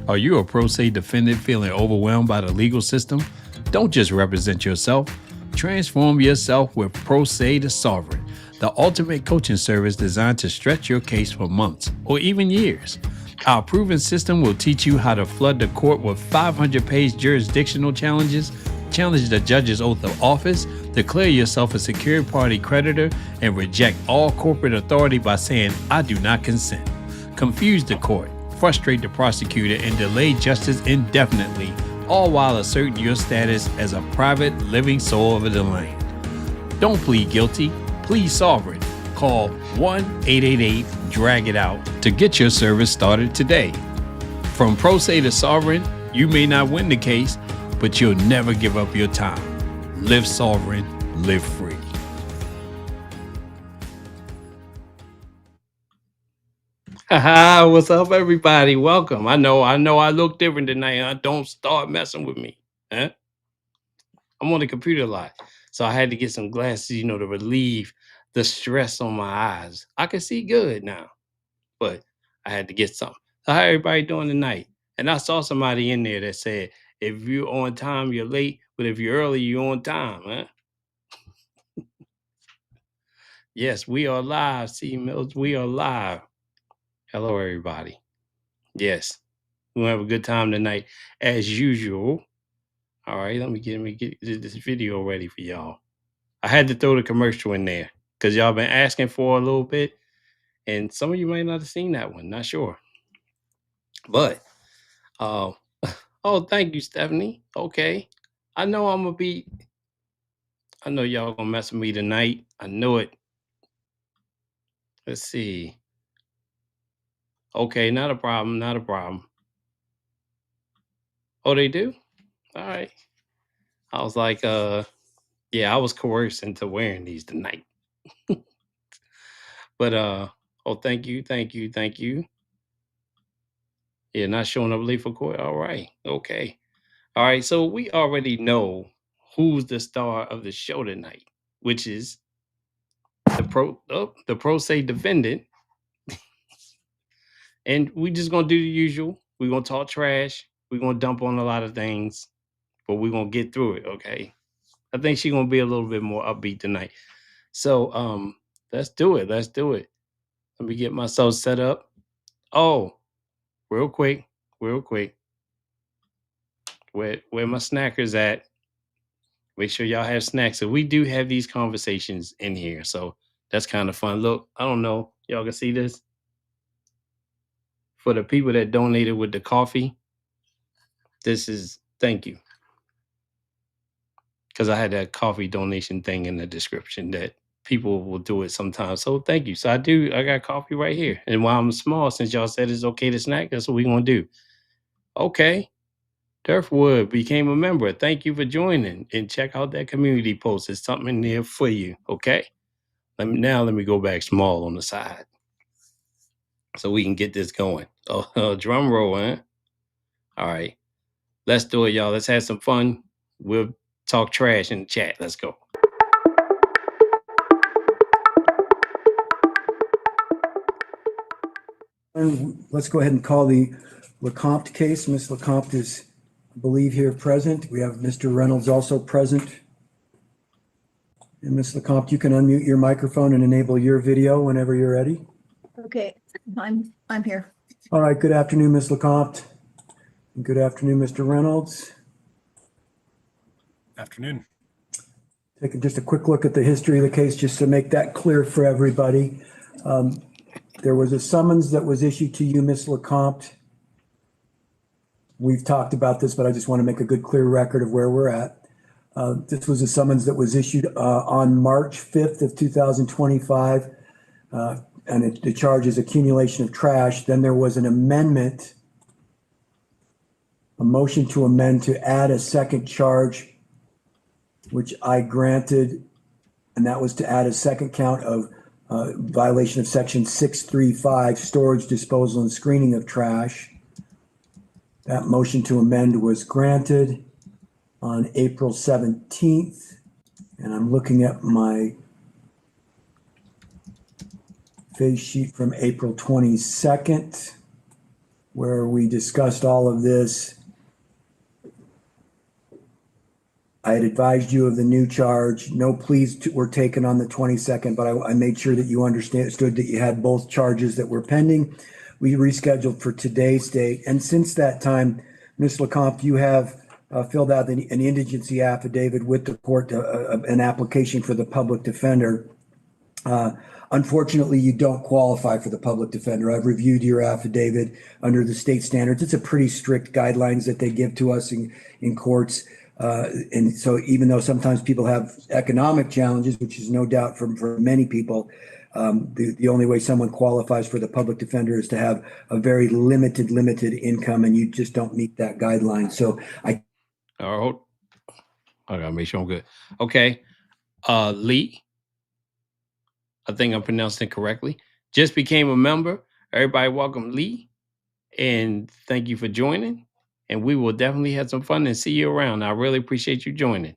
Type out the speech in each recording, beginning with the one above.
Are you a pro se defendant feeling overwhelmed by the legal system? Don't just represent yourself. Transform yourself with Pro Se to Sovereign, the ultimate coaching service designed to stretch your case for months or even years. Our proven system will teach you how to flood the court with 500-page jurisdictional challenges, challenge the judge's oath of office, declare yourself a secured party creditor, and reject all corporate authority by saying, "I do not consent." Confuse the court, frustrate the prosecutor, and delay justice indefinitely, all while asserting your status as a private living soul of the land. Don't plead guilty, plead sovereign. Call 1-888-DRAG-IT-OUT to get your service started today. From Pro Se to Sovereign, you may not win the case, but you'll never give up your time. Live sovereign, live free. What's up, everybody? Welcome. I know I look different tonight. Don't start messing with me. Huh? I'm on the computer a lot, so I had to get some glasses, to relieve the stress on my eyes. I can see good now, but I had to get some. So how everybody doing tonight? And I saw somebody in there that said, if you're on time, you're late, but if you're early, you're on time, huh? Yes, we are live, C. Mills. We are live. Hello, everybody. Yes, we'll have a good time tonight, as usual. All right, let me get this video ready for y'all. I had to throw the commercial in there because y'all been asking for a little bit, and some of you might not have seen that one. Not sure, but oh, thank you, Stephanie. Okay, I know y'all gonna mess with me tonight. I know it. Let's see. Okay, not a problem. Not a problem. Oh, they do? All right. I was like, yeah, I was coerced into wearing these tonight. But thank you. Yeah, not showing up late for court. All right. Okay. All right. So we already know who's the star of the show tonight, which is the pro se defendant. And we just gonna do the usual. We're gonna talk trash. We're gonna dump on a lot of things, but we're gonna get through it, okay? I think she's gonna be a little bit more upbeat tonight. So let's do it. Let me get myself set up. Oh, real quick. Where my snackers at? Make sure y'all have snacks. So we do have these conversations in here. So that's kind of fun. Look, I don't know. Y'all can see this. For the people that donated with the coffee, this is thank you. Because I had that coffee donation thing in the description that people will do it sometimes. So thank you. So I got coffee right here. And while I'm small, since y'all said it's okay to snack, that's what we're going to do. Okay. Durfwood became a member. Thank you for joining. And check out that community post. There's something in there for you. Okay. Let me go back small on the side so we can get this going. Oh, drum roll, huh? All right. Let's do it, y'all. Let's have some fun. We'll talk trash in the chat. Let's go. And let's go ahead and call the Lecomte case. Ms. Lecomte is, I believe, here present. We have Mr. Reynolds also present. And Ms. Lecomte, you can unmute your microphone and enable your video whenever you're ready. Okay, I'm here. All right, good afternoon, Ms. Lecomte. And good afternoon, Mr. Reynolds. Afternoon. Take just a quick look at the history of the case just to make that clear for everybody. There was a summons that was issued to you, Ms. Lecomte. We've talked about this, but I just want to make a good, clear record of where we're at. This was a summons that was issued on March 5th of 2025, and the charge is accumulation of trash. Then there was an amendment, a motion to amend to add a second charge, which I granted, and that was to add a second count of violation of section 635, storage, disposal, and screening of trash. That motion to amend was granted on April 17th, and I'm looking at my face sheet from April 22nd. where we discussed all of this. I had advised you of the new charge. No pleas were taken on the 22nd, but I made sure that you understood that you had both charges that were pending. We rescheduled for today's date. And since that time, Ms. LeCompte, you have filled out an indigency affidavit with the court, an application for the public defender. Unfortunately, you don't qualify for the public defender. I've reviewed your affidavit under the state standards. It's a pretty strict guidelines that they give to us in courts. And so even though sometimes people have economic challenges, which is no doubt for many people, the only way someone qualifies for the public defender is to have a very limited income, and you just don't meet that guideline. So I gotta make sure I'm good. Okay. Lee, I think I'm pronouncing it correctly, just became a member. Everybody welcome Lee, and thank you for joining. And we will definitely have some fun and see you around. I really appreciate you joining.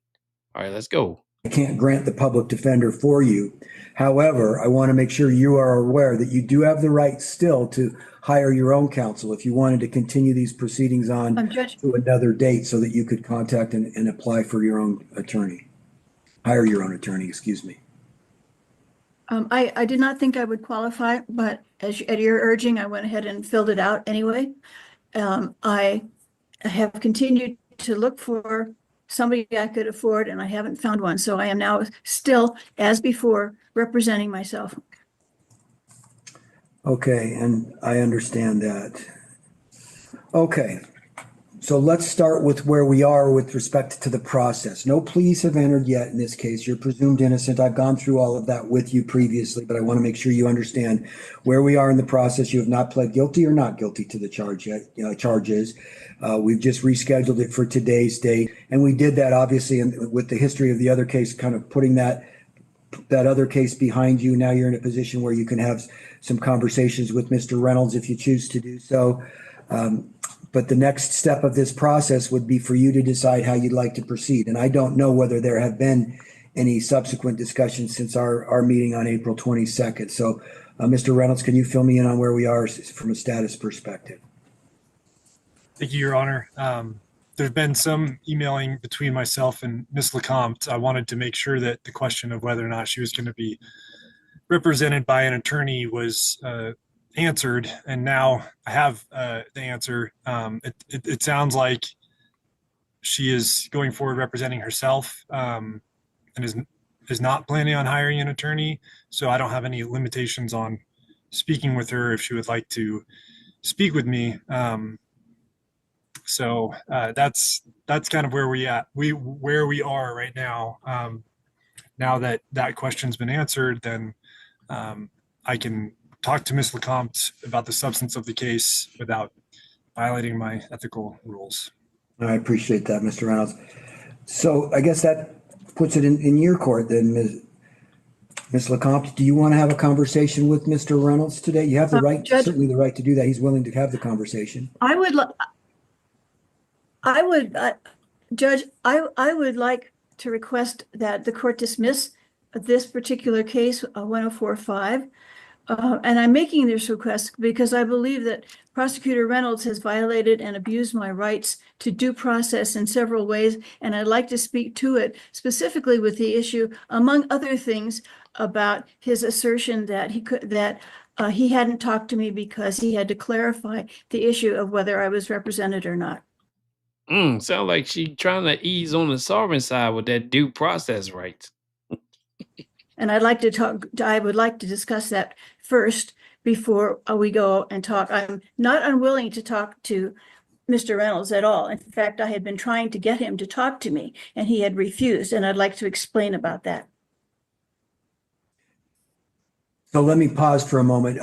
All right, let's go. I can't grant the public defender for you. However, I want to make sure you are aware that you do have the right still to hire your own counsel if you wanted to continue these proceedings on Judge, to another date so that you could contact and apply for your own attorney. Hire your own attorney, excuse me. I did not think I would qualify, but at your urging, I went ahead and filled it out anyway. I have continued to look for somebody I could afford, and I haven't found one. So I am now still, as before, representing myself. Okay, and I understand that. Okay, so let's start with where we are with respect to the process. No pleas have entered yet in this case. You're presumed innocent. I've gone through all of that with you previously, but I want to make sure you understand where we are in the process. You have not pled guilty or not guilty to the charge yet, charges. We've just rescheduled it for today's date, and we did that obviously with the history of the other case, kind of putting that other case behind you. Now you're in a position where you can have some conversations with Mr. Reynolds if you choose to do so. But the next step of this process would be for you to decide how you'd like to proceed. And I don't know whether there have been any subsequent discussions since our meeting on April 22nd. So, Mr. Reynolds, can you fill me in on where we are from a status perspective? Thank you, Your Honor. There's been some emailing between myself and Ms. LeCompte. I wanted to make sure that the question of whether or not she was going to be represented by an attorney was answered, and now I have the answer. It sounds like she is going forward representing herself and is not planning on hiring an attorney. So I don't have any limitations on speaking with her if she would like to speak with me. So that's kind of where we are right now. Now that question's been answered, then I can talk to Ms. LeCompte about the substance of the case without violating my ethical rules. I appreciate that, Mr. Reynolds. So I guess that puts it in your court then, Ms. LeCompte. Do you want to have a conversation with Mr. Reynolds today? You have the right, Judge, certainly the right to do that. He's willing to have the conversation. Judge, I would like to request that the court dismiss this particular case, 1045. And I'm making this request because I believe that Prosecutor Reynolds has violated and abused my rights to due process in several ways, and I'd like to speak to it specifically with the issue, among other things, about his assertion that he hadn't talked to me because he had to clarify the issue of whether I was represented or not. Sound like she trying to ease on the sovereign side with that due process rights. And I would like to discuss that first before we go and talk. I'm not unwilling to talk to Mr. Reynolds at all. In fact, I had been trying to get him to talk to me and he had refused, and I'd like to explain about that. So let me pause for a moment.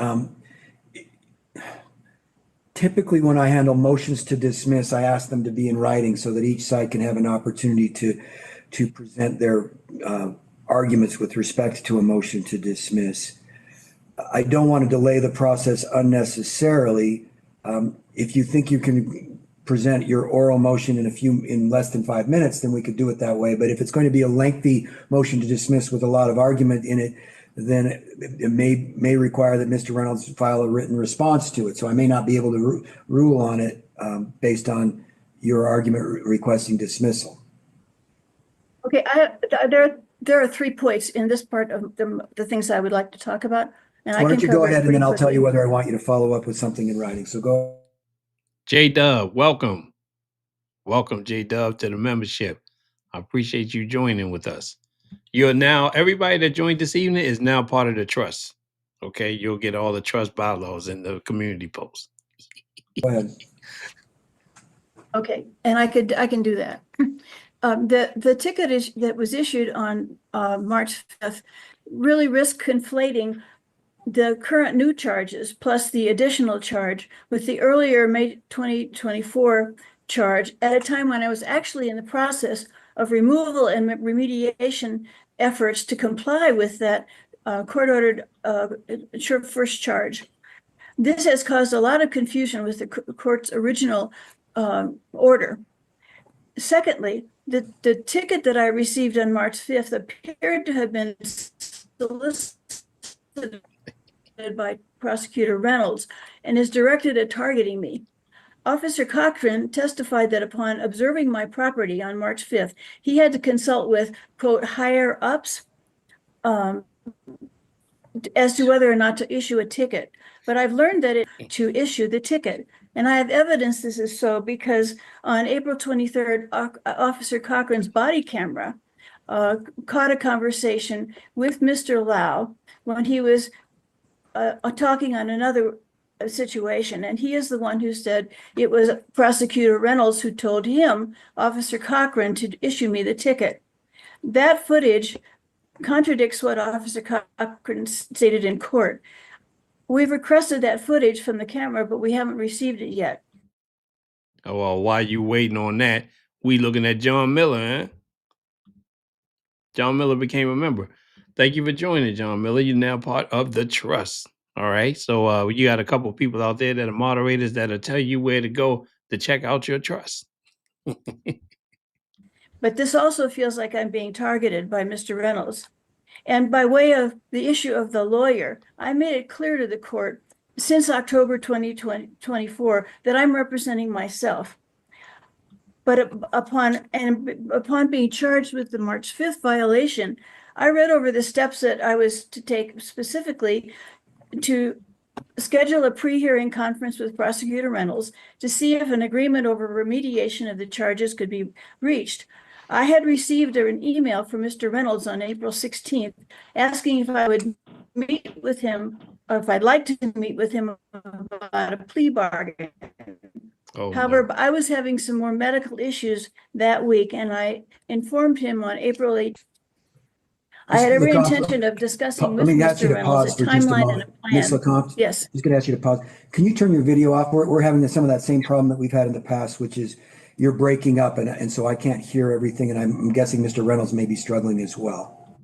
Typically, when I handle motions to dismiss, I ask them to be in writing so that each side can have an opportunity to present their arguments with respect to a motion to dismiss. I don't want to delay the process unnecessarily. If you think you can present your oral motion in less than 5 minutes, then we could do it that way. But if it's going to be a lengthy motion to dismiss with a lot of argument in it, then it may require that Mr. Reynolds file a written response to it. So I may not be able to rule on it based on your argument requesting dismissal. Okay, there are 3 points in this part of the things I would like to talk about. And Why don't you go ahead and then I'll tell you what. whether I want you to follow up with something in writing. So go. J-Dub, welcome. Welcome, J-Dub, to the membership. I appreciate you joining with us. You're now, everybody that joined this evening is now part of the trust. Okay, you'll get all the trust bylaws in the community post. Go ahead. Okay, and I can do that. The ticket that was issued on March 5th really risked conflating the current new charges plus the additional charge with the earlier May 2024 charge at a time when I was actually in the process of removal and remediation efforts to comply with that court-ordered first charge. This has caused a lot of confusion with the court's original order. Secondly, the ticket that I received on March 5th appeared to have been solicited by Prosecutor Reynolds and is directed at targeting me. Officer Cochran testified that upon observing my property on March 5th, he had to consult with, quote, higher ups as to whether or not to issue a ticket. But I've learned that to issue the ticket. And I have evidence this is so because on April 23rd, Officer Cochran's body camera caught a conversation with Mr. Lau when he was talking on another situation. And he is the one who said it was Prosecutor Reynolds who told him, Officer Cochran, to issue me the ticket. That footage contradicts what Officer Cochran stated in court. We've requested that footage from the camera, but we haven't received it yet. Oh, well, while you waiting on that, we looking at John Miller, huh? John Miller became a member. Thank you for joining, John Miller. You're now part of the trust. All right. So you got a couple of people out there that are moderators that'll tell you where to go to check out your trust. But this also feels like I'm being targeted by Mr. Reynolds. And by way of the issue of the lawyer, I made it clear to the court since October 2024 that I'm representing myself. But upon being charged with the March 5th violation, I read over the steps that I was to take, specifically to schedule a pre-hearing conference with Prosecutor Reynolds to see if an agreement over remediation of the charges could be reached. I had received an email from Mr. Reynolds on April 16th asking if I would meet with him, or if I'd like to meet with him about a plea bargain. Oh, However, no. I was having some more medical issues that week, and I informed him on April 8th. I had every intention of discussing with Mr. Reynolds a timeline and a plan. Ms. LeCompte, Yes. just going to ask you to pause. Can you turn your video off? We're having some of that same problem that we've had in the past, which is you're breaking up, and so I can't hear everything, and I'm guessing Mr. Reynolds may be struggling as well.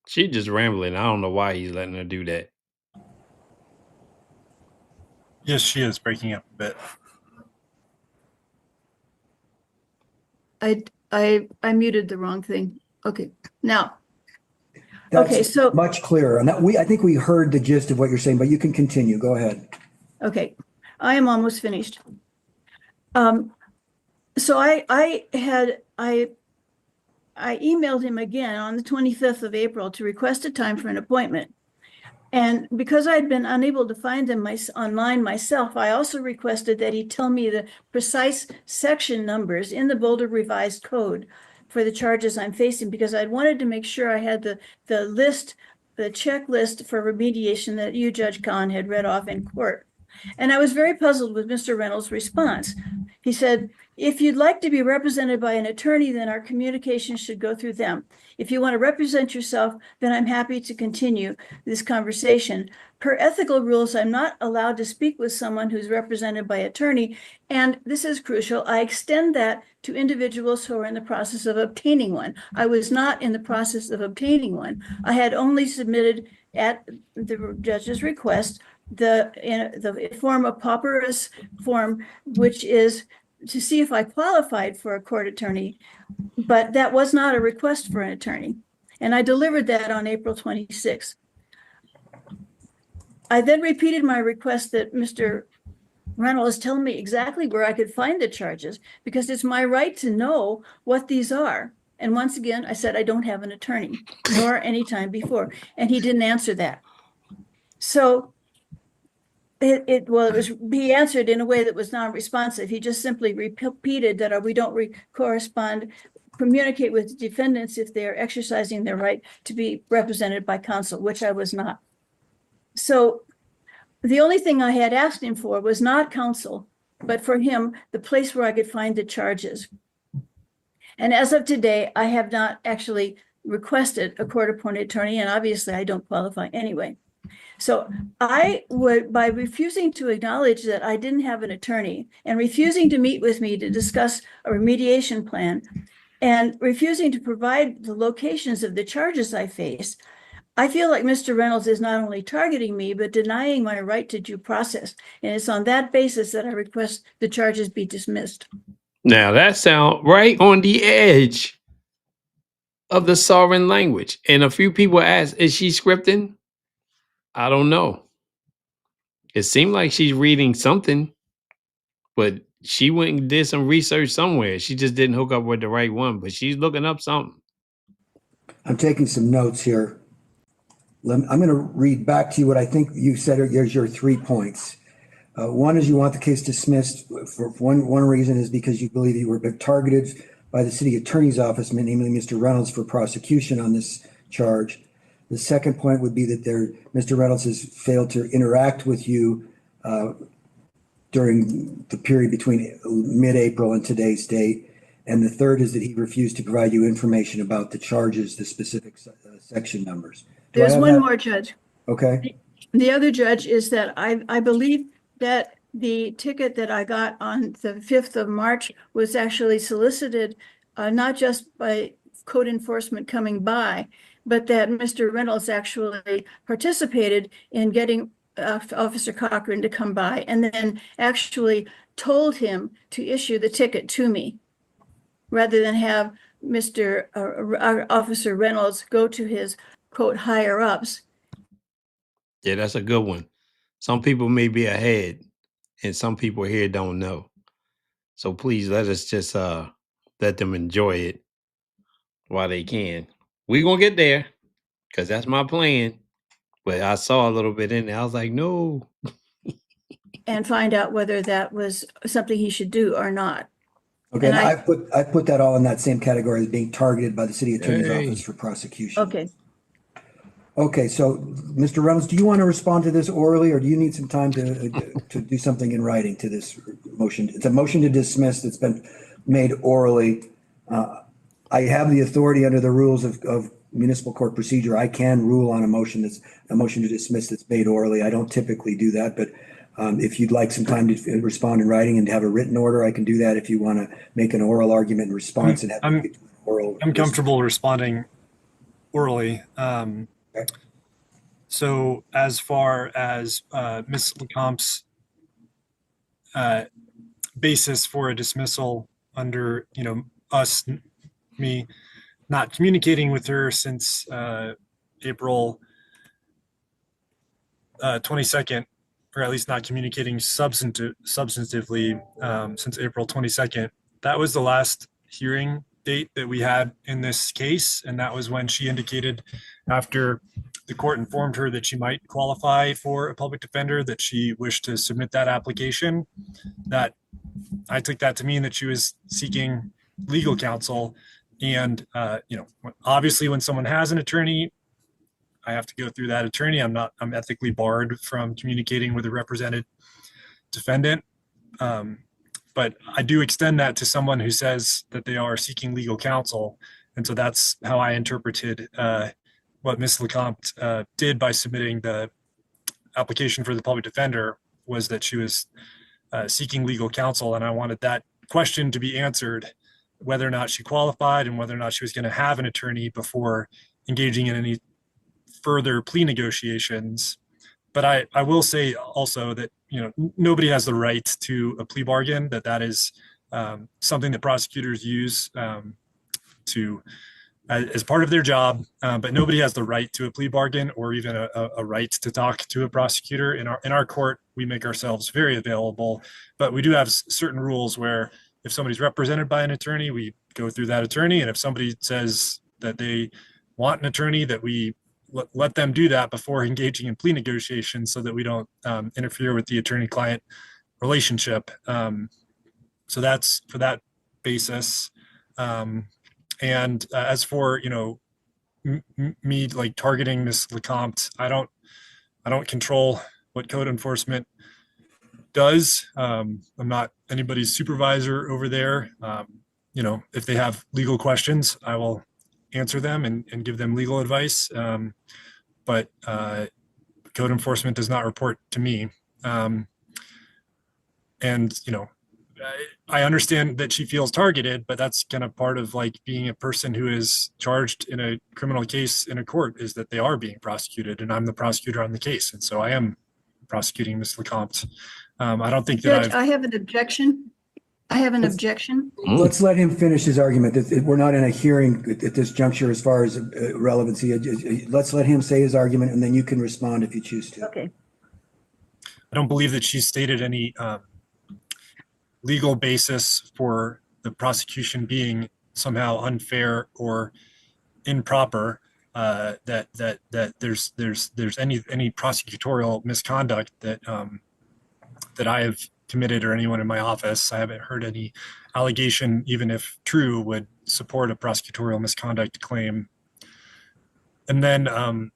She's just rambling. I don't know why he's letting her do that. Yes, she is breaking up a bit. I muted the wrong thing. Okay, now. That's Okay, so much clearer. And I think we heard the gist of what you're saying, but you can continue. Go ahead. okay, I am almost finished. So I emailed him again on the 25th of April to request a time for an appointment. And because I'd been unable to find them online myself, I also requested that he tell me the precise section numbers in the Boulder Revised Code for the charges I'm facing, because I wanted to make sure I had the list, the checklist for remediation that you, Judge Kahn, had read off in court. And I was very puzzled with Mr. Reynolds' response. He said, if you'd like to be represented by an attorney, then our communication should go through them. If you want to represent yourself, then I'm happy to continue this conversation. Per ethical rules, I'm not allowed to speak with someone who's represented by attorney. And this is crucial. I extend that to individuals who are in the process of obtaining one. I was not in the process of obtaining one. I had only submitted at the judge's request the form of pauperous form, which is to see if I qualified for a court attorney, but that was not a request for an attorney. And I delivered that on April 26th. I then repeated my request that Mr. Reynolds tell me exactly where I could find the charges, because it's my right to know what these are. And once again, I said I don't have an attorney, nor any time before, and he didn't answer that. So he answered in a way that was non-responsive. He just simply repeated that we don't communicate with the defendants if they are exercising their right to be represented by counsel, which I was not. So the only thing I had asked him for was not counsel, but for him, the place where I could find the charges. And as of today, I have not actually requested a court-appointed attorney, and obviously I don't qualify anyway. So I would, by refusing to acknowledge that I didn't have an attorney and refusing to meet with me to discuss a remediation plan and refusing to provide the locations of the charges I face, I feel like Mr. Reynolds is not only targeting me, but denying my right to due process. And it's on that basis that I request the charges be dismissed. Now that sounds right on the edge of the sovereign language. And a few people ask, is she scripting? I don't know. It seemed like she's reading something, but she went and did some research somewhere. She just didn't hook up with the right one, but she's looking up something. I'm taking some notes here. I'm going to read back to you what I think you said. Here's your 3 points. One is you want the case dismissed for one reason is because you believe you were targeted by the city attorney's office, namely Mr. Reynolds, for prosecution on this charge. The second point would be that Mr. Reynolds has failed to interact with you during the period between mid-April and today's date. And the third is that he refused to provide you information about the charges, the specific section numbers. There's one more, Judge. Okay. The other, Judge, is that I believe that the ticket that I got on the 5th of March was actually solicited, not just by code enforcement coming by, but that Mr. Reynolds actually participated in getting Officer Cochran to come by and then actually told him to issue the ticket to me rather than have Mr. Officer Reynolds go to his quote higher ups. Yeah, that's a good one. Some people may be ahead and some people here don't know. So please let us just let them enjoy it while they can. We're gonna get there because that's my plan. But I saw a little bit in there. I was like, no. And find out whether that was something he should do or not. Okay, And I put that all in that same category as being targeted by the city attorney's Hey. office for prosecution. Okay. Okay, so Mr. Reynolds, do you want to respond to this orally, or do you need some time to do something in writing to this motion? It's a motion to dismiss that's been made orally. I have the authority under the rules of municipal court procedure. I can rule on a motion to dismiss that's made orally. I don't typically do that, but if you'd like some time to respond in writing and have a written order, I can do that. If you want to make an oral argument in response and have an oral. I'm comfortable responding orally. Okay. So as far as Ms. Lecomte's basis for a dismissal under, me not communicating with her since April 22nd, or at least not communicating substantively since April 22nd. That was the last hearing date that we had in this case, and that was when she indicated, after the court informed her that she might qualify for a public defender, that she wished to submit that application. That I took that to mean that she was seeking legal counsel. And obviously when someone has an attorney, I have to go through that attorney. I'm ethically barred from communicating with a represented defendant. But I do extend that to someone who says that they are seeking legal counsel. And so that's how I interpreted what Ms. Lecomte did by submitting the application for the public defender, was that she was seeking legal counsel. And I wanted that question to be answered, whether or not she qualified and whether or not she was going to have an attorney before engaging in any further plea negotiations. But I will say also that, nobody has the right to a plea bargain, that is something that prosecutors use to as part of their job, but nobody has the right to a plea bargain or even a right to talk to a prosecutor. In our court, we make ourselves very available, but we do have certain rules where if somebody's represented by an attorney, we go through that attorney, and if somebody says that they want an attorney, that we let them do that before engaging in plea negotiations, so that we don't interfere with the attorney-client relationship. So that's for that basis. And as for, me like targeting Ms. LeCompte, I don't control what code enforcement does. I'm not anybody's supervisor over there. If they have legal questions, I will answer them and give them legal advice. But code enforcement does not report to me. And I understand that she feels targeted, but that's kind of part of like being a person who is charged in a criminal case in a court, is that they are being prosecuted, and I'm the prosecutor on the case. And so I am prosecuting Ms. LeCompte. I don't think that Judge, I have an objection. I have an objection. Let's let him finish his argument. We're not in a hearing at this juncture as far as relevancy. Let's let him say his argument, and then you can respond if you choose to. Okay. I don't believe that she stated any legal basis for the prosecution being somehow unfair or improper. That there's any prosecutorial misconduct that I have committed or anyone in my office. I haven't heard any allegation, even if true, would support a prosecutorial misconduct claim. And then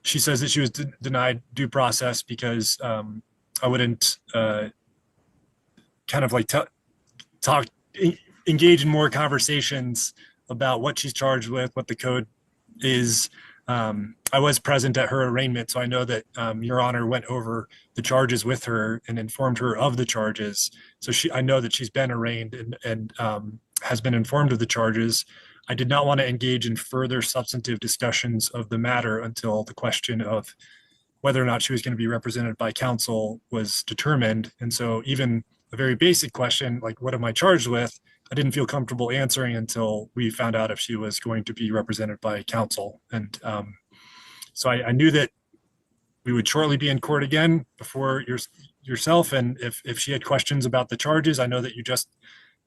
she says that she was denied due process because I wouldn't kind of like engage in more conversations about what she's charged with, what the code is. I was present at her arraignment, so I know that Your Honor went over the charges with her and informed her of the charges. So I know that she's been arraigned and has been informed of the charges. I did not want to engage in further substantive discussions of the matter until the question of whether or not she was going to be represented by counsel was determined. And so even a very basic question, like what am I charged with, I didn't feel comfortable answering until we found out if she was going to be represented by counsel. And so I knew that we would shortly be in court again before yourself. And if she had questions about the charges, I know that you just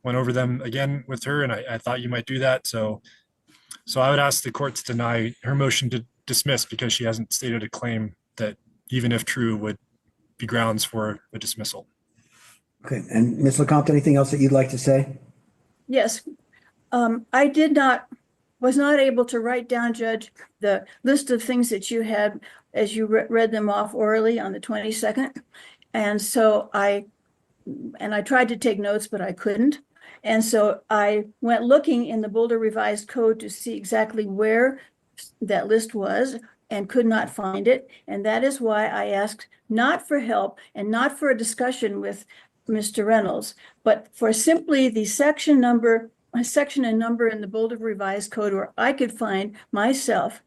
went over them again with her, and I thought you might do that. So I would ask the court to deny her motion to dismiss because she hasn't stated a claim that, even if true, would be grounds for a dismissal. Okay. And Ms. LeCompte, anything else that you'd like to say? Yes. I was not able to write down, Judge, the list of things that you had as you read them off orally on the 22nd. And so I tried to take notes, but I couldn't. And so I went looking in the Boulder Revised Code to see exactly where that list was and could not find it. And that is why I asked not for help and not for a discussion with Mr. Reynolds, but for simply the section and number in the Boulder Revised Code where I could find myself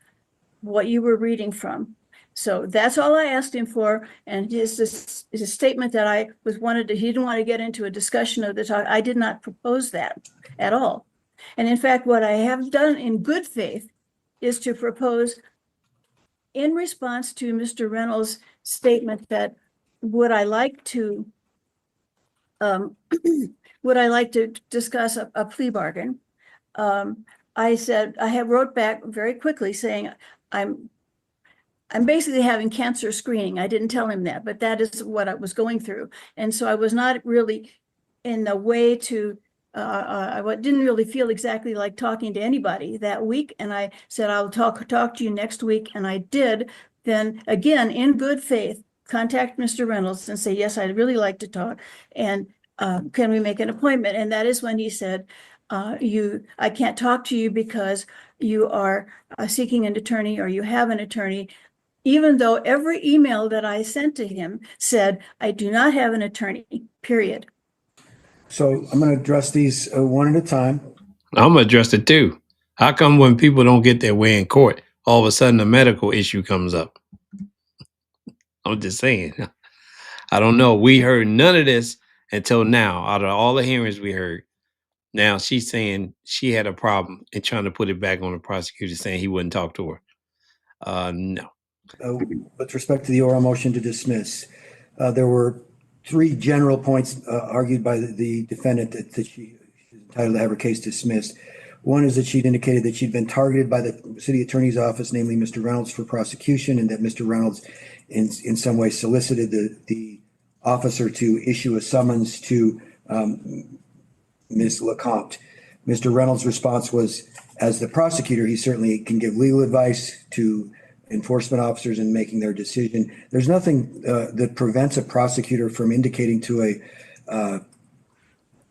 what you were reading from. So that's all I asked him for. And his statement that he didn't want to get into a discussion of the talk. I did not propose that at all. And in fact, what I have done in good faith is to propose, in response to Mr. Reynolds' statement that would I like to discuss a plea bargain? I said, wrote back very quickly saying, I'm basically having cancer screening. I didn't tell him that, but that is what I was going through. And so I was not really in the way to, I didn't really feel exactly like talking to anybody that week. And I said, I'll talk to you next week. And I did. Then again, in good faith, contact Mr. Reynolds and say, yes, I'd really like to talk. And can we make an appointment? And that is when he said, I can't talk to you because you are seeking an attorney or you have an attorney, even though every email that I sent to him said, I do not have an attorney, period. So I'm going to address these one at a time. I'm going to address it too. How come when people don't get their way in court, all of a sudden a medical issue comes up? I'm just saying. I don't know. We heard none of this until now. Out of all the hearings we heard, Now she's saying she had a problem and trying to put it back on the prosecutor, saying he wouldn't talk to her. No. With respect to the oral motion to dismiss, there were three general points argued by the defendant that she's entitled to have her case dismissed. One is that she'd indicated that she'd been targeted by the city attorney's office, namely Mr. Reynolds, for prosecution, and that Mr. Reynolds in some way solicited the officer to issue a summons to Ms. LeCompte. Mr. Reynolds' response was, as the prosecutor, he certainly can give legal advice to enforcement officers in making their decision. There's nothing that prevents a prosecutor from indicating to an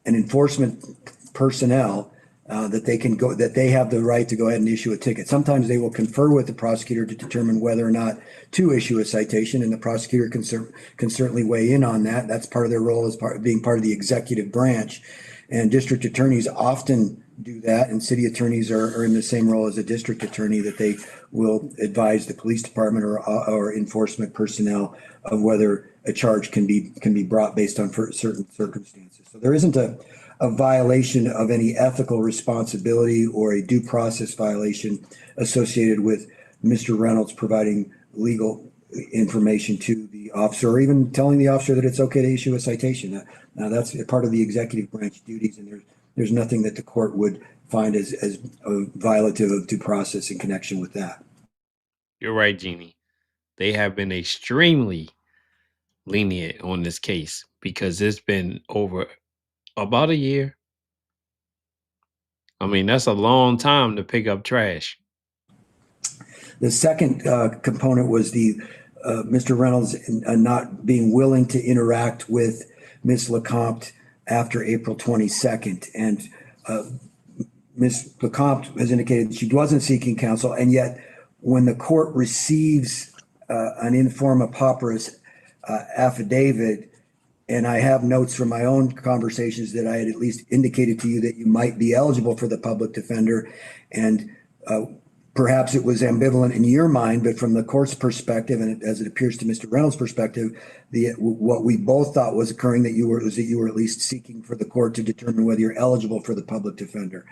enforcement personnel that they have the right to go ahead and issue a ticket. Sometimes they will confer with the prosecutor to determine whether or not to issue a citation, and the prosecutor can certainly weigh in on that. That's part of their role as being part of the executive branch. And district attorneys often do that, and city attorneys are in the same role as a district attorney, that they will advise the police department or enforcement personnel of whether a charge can be brought based on certain circumstances. So there isn't a violation of any ethical responsibility or a due process violation associated with Mr. Reynolds providing legal information to the officer, or even telling the officer that it's okay to issue a citation. Now that's a part of the executive branch duties, and there's nothing that the court would find as a violative of due process in connection with that. You're right, Jeannie. They have been extremely lenient on this case because it's been over about a year. I mean, that's a long time to pick up trash. The second component was the Mr. Reynolds not being willing to interact with Ms. LeCompte after April 22nd. And Ms. LeCompte has indicated that she wasn't seeking counsel, and yet when the court receives an in forma pauperis affidavit, and I have notes from my own conversations that I had at least indicated to you that you might be eligible for the public defender, and perhaps it was ambivalent in your mind, but from the court's perspective, and as it appears to Mr. Reynolds' perspective, what we both thought was occurring that you were at least seeking for the court to determine whether you're eligible for the public defender.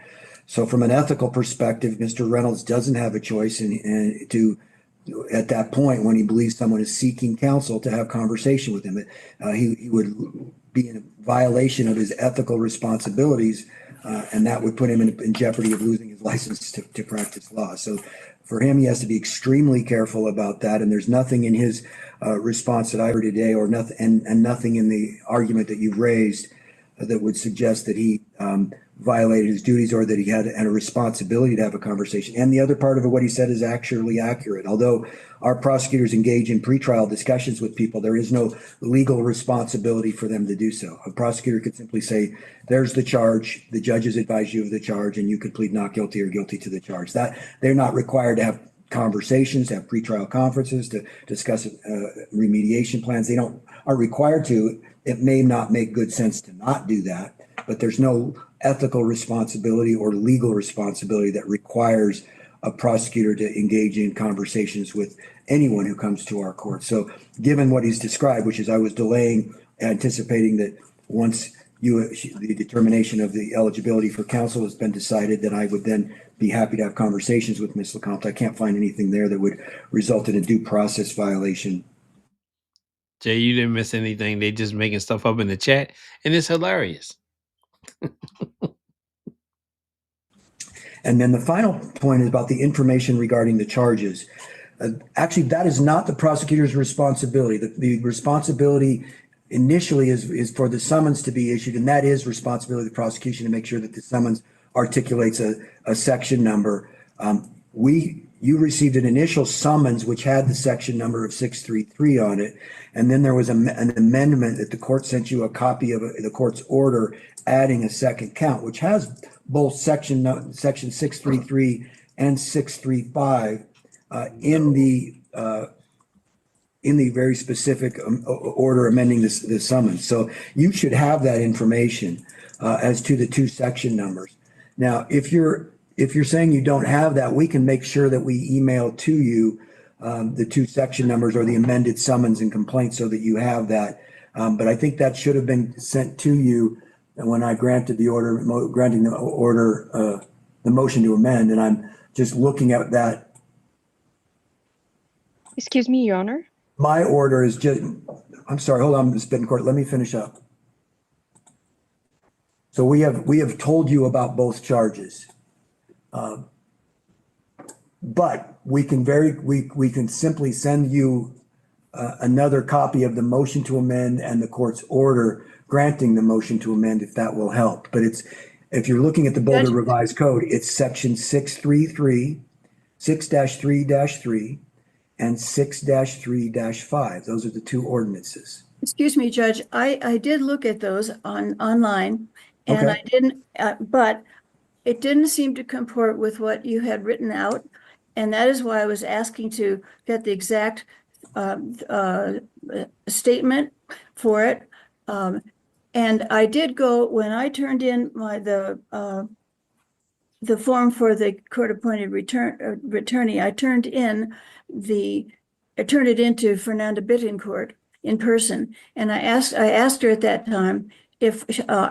So from an ethical perspective, Mr. Reynolds doesn't have a choice at that point, when he believes someone is seeking counsel, to have conversation with him. He would be in violation of his ethical responsibilities, and that would put him in jeopardy of losing his license to practice law. So for him, he has to be extremely careful about that. And there's nothing in his response that I heard today, or nothing, and nothing in the argument that you've raised that would suggest that he violated his duties or that he had a responsibility to have a conversation. And the other part of what he said is actually accurate. Although our prosecutors engage in pretrial discussions with people, there is no legal responsibility for them to do so. A prosecutor could simply say, there's the charge, the judge has advised you of the charge, and you could plead not guilty or guilty to the charge. That they're not required to have conversations, to have pretrial conferences, to discuss remediation plans. They aren't required to. It may not make good sense to not do that, but there's no ethical responsibility or legal responsibility that requires a prosecutor to engage in conversations with anyone who comes to our court. So given what he's described, which is I was delaying, anticipating that once the determination of the eligibility for counsel has been decided, that I would then be happy to have conversations with Ms. LeCompte. I can't find anything there that would result in a due process violation. Jay, you didn't miss anything. They just making stuff up in the chat, and it's hilarious. And then the final point is about the information regarding the charges. Actually, that is not the prosecutor's responsibility. The responsibility initially is for the summons to be issued, and that is responsibility of the prosecution to make sure that the summons articulates a section number. You received an initial summons which had the section number of 633 on it, and then there was an amendment that the court sent you a copy of the court's order adding a second count, which has both section 633 and 635 in the very specific order amending the summons. So you should have that information as to the two section numbers. Now, if you're saying you don't have that, we can make sure that we email to you the two section numbers or the amended summons and complaints so that you have that. But I think that should have been sent to you and when I granted the order, granting the order, the motion to amend, and I'm just looking at that. Excuse me, Your Honor. My order is just, I'm sorry, hold on, Ms. Bittencourt, let me finish up. So we have told you about both charges. But we can simply send you another copy of the motion to amend and the court's order granting the motion to amend, if that will help. But if you're looking at the Boulder Revised Code, it's section 633, 6-3-3, and 6-3-5. Those are the two ordinances. Excuse me, Judge, I did look at those online, and Okay. I didn't, but it didn't seem to comport with what you had written out. And that is why I was asking to get the exact statement for it. And I did go, when I turned in the form for the court-appointed attorney, I turned it into Fernanda Bittencourt in person. And I asked her at that time if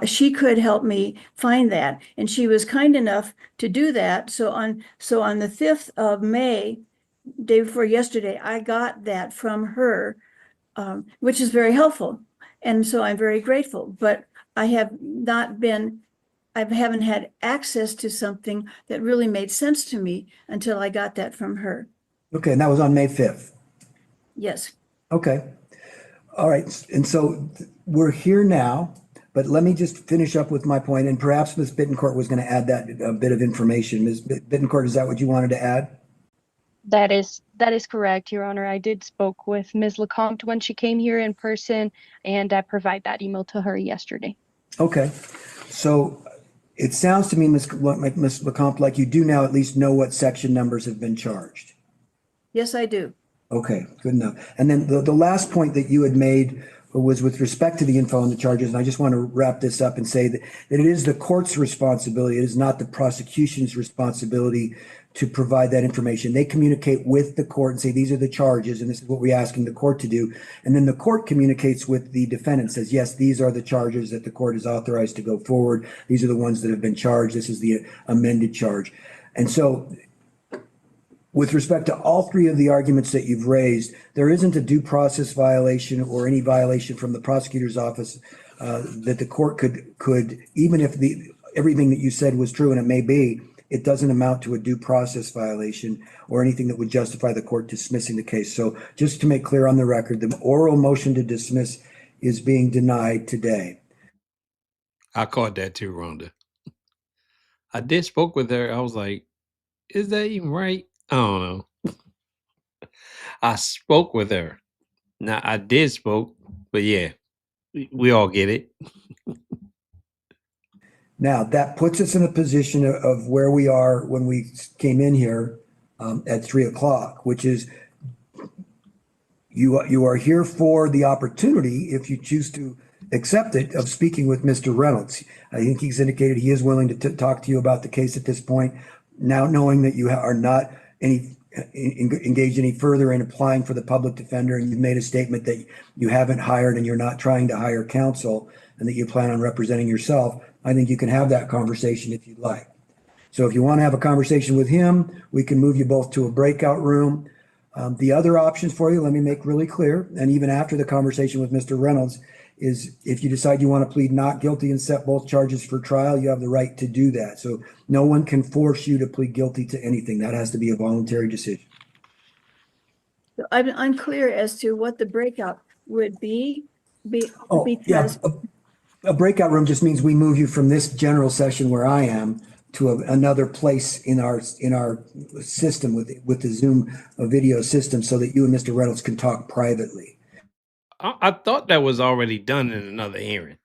she could help me find that. And she was kind enough to do that. So on the 5th of May, day before yesterday, I got that from her, which is very helpful. And so I'm very grateful, but I haven't had access to something that really made sense to me until I got that from her. Okay, and that was on May 5th. Yes. Okay. All right. And so we're here now, but let me just finish up with my point, and perhaps Ms. Bittencourt was going to add that bit of information. Ms. Bittencourt, is that what you wanted to add? That is correct, Your Honor. I did spoke with Ms. LeCompte when she came here in person, and I provide that email to her yesterday. Okay. So it sounds to me, Ms. LeCompte, like you do now at least know what section numbers have been charged. Yes, I do. Okay, good enough. And then the last point that you had made was with respect to the info and the charges. And I just want to wrap this up and say that it is the court's responsibility. It is not the prosecution's responsibility to provide that information. They communicate with the court and say, these are the charges, and this is what we're asking the court to do. And then the court communicates with the defendant, says, yes, these are the charges that the court is authorized to go forward. These are the ones that have been charged. This is the amended charge. And so with respect to all three of the arguments that you've raised, there isn't a due process violation or any violation from the prosecutor's office that the court could, even if everything that you said was true, and it may be, it doesn't amount to a due process violation or anything that would justify the court dismissing the case. So just to make clear on the record, the oral motion to dismiss is being denied today. I caught that too, Rhonda. I did spoke with her. I was like, is that even right? I don't know. I spoke with her. Now I did spoke, but yeah, we all get it. Now, that puts us in a position of where we are when we came in here at 3:00, which is you are here for the opportunity, if you choose to accept it, of speaking with Mr. Reynolds. I think he's indicated he is willing to talk to you about the case at this point. Now, knowing that you are not engaged any further in applying for the public defender, and you've made a statement that you haven't hired and you're not trying to hire counsel, and that you plan on representing yourself, I think you can have that conversation if you'd like. So if you want to have a conversation with him, we can move you both to a breakout room. The other options for you, let me make really clear, and even after the conversation with Mr. Reynolds, is if you decide you want to plead not guilty and set both charges for trial, you have the right to do that. So no one can force you to plead guilty to anything. That has to be a voluntary decision. I'm unclear as to what the breakout would be. Yeah. A breakout room just means we move you from this general session where I am to another place in our system with the Zoom video system, so that you and Mr. Reynolds can talk privately. I thought that was already done in another hearing.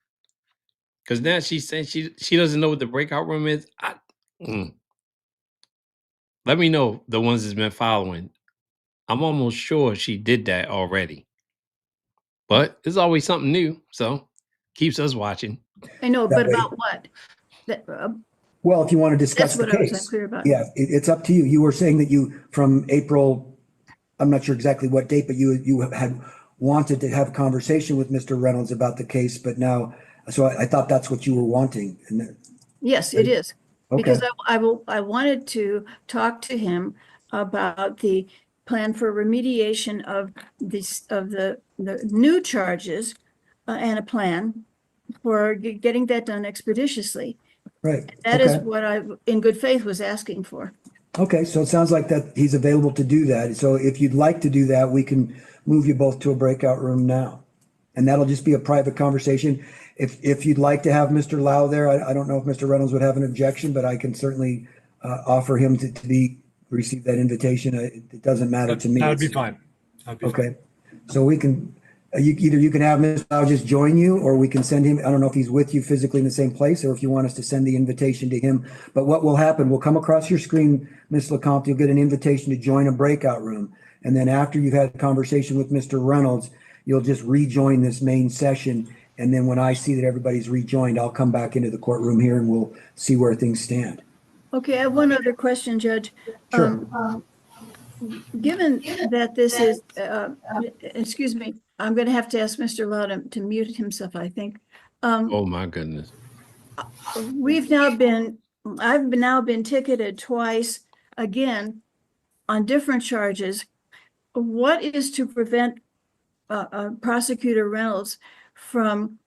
Because now she's saying she doesn't know what the breakout room is. Let me know the ones that's been following. I'm almost sure she did that already. But it's always something new, so keeps us watching. I know, That but way- about what? Well, if you want to discuss That's the what I was case, unclear about. yeah, it's up to you. You were saying that you, from April, I'm not sure exactly what date, but you had wanted to have a conversation with Mr. Reynolds about the case, but now So I thought that's what you were wanting. And Yes, it is. Because okay, I wanted to talk to him about the plan for remediation of the new charges and a plan for getting that done expeditiously. right. That is Okay. what I, in good faith, was asking for. Okay, so it sounds like that he's available to do that. So if you'd like to do that, we can move you both to a breakout room now. And that'll just be a private conversation. If you'd like to have Mr. Lau there, I don't know if Mr. Reynolds would have an objection, but I can certainly offer him to receive that invitation. It doesn't matter to me. That would be fine. That'd be fine. Okay, so we can, either you can have Mr. Lau just join you, or we can send him, I don't know if he's with you physically in the same place, or if you want us to send the invitation to him. But what will happen, will come across your screen, Ms. LeCompte, you'll get an invitation to join a breakout room. And then after you've had a conversation with Mr. Reynolds, you'll just rejoin this main session. And then when I see that everybody's rejoined, I'll come back into the courtroom here and we'll see where things stand. Okay, I have one other question, Judge. Sure. Given that this is, excuse me, I'm going to have to ask Mr. Lau to mute himself, I think. Oh my goodness. I've now been ticketed twice again on different charges. What is to prevent Prosecutor Reynolds from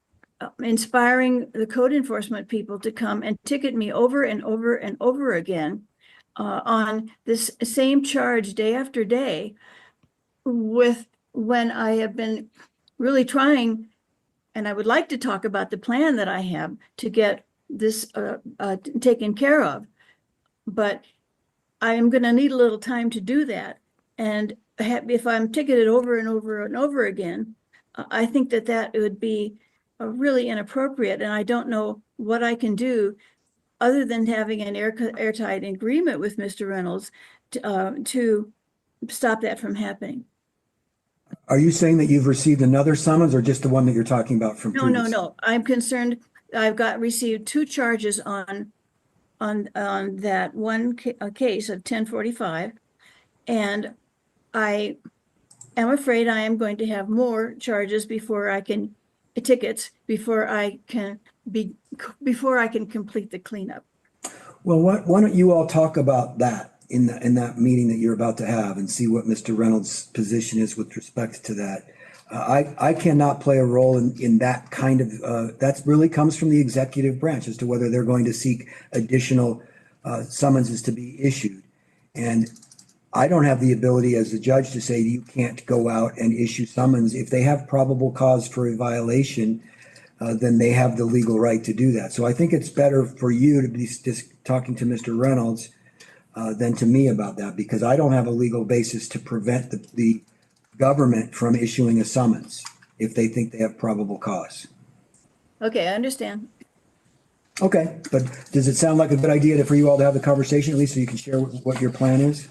inspiring the code enforcement people to come and ticket me over and over and over again on this same charge day after day, when I have been really trying, and I would like to talk about the plan that I have to get this taken care of, but I am going to need a little time to do that. And if I'm ticketed over and over and over again, I think that would be really inappropriate. And I don't know what I can do other than having an airtight agreement with Mr. Reynolds to stop that from happening. Are you saying that you've received another summons or just the one that you're talking about from previous? No. I'm concerned. I've received 2 charges on that one case of 1045. And I am afraid I am going to have more charges tickets before I can complete the cleanup. Well, why don't you all talk about that in that meeting that you're about to have and see what Mr. Reynolds' position is with respect to that. I cannot play a role in that kind of, that really comes from the executive branch as to whether they're going to seek additional summonses to be issued. And I don't have the ability as a judge to say you can't go out and issue summons. If they have probable cause for a violation, then they have the legal right to do that. So I think it's better for you to be just talking to Mr. Reynolds than to me about that, because I don't have a legal basis to prevent the government from issuing a summons if they think they have probable cause. Okay, I understand. Okay, but does it sound like a good idea for you all to have the conversation, at least so you can share what your plan is?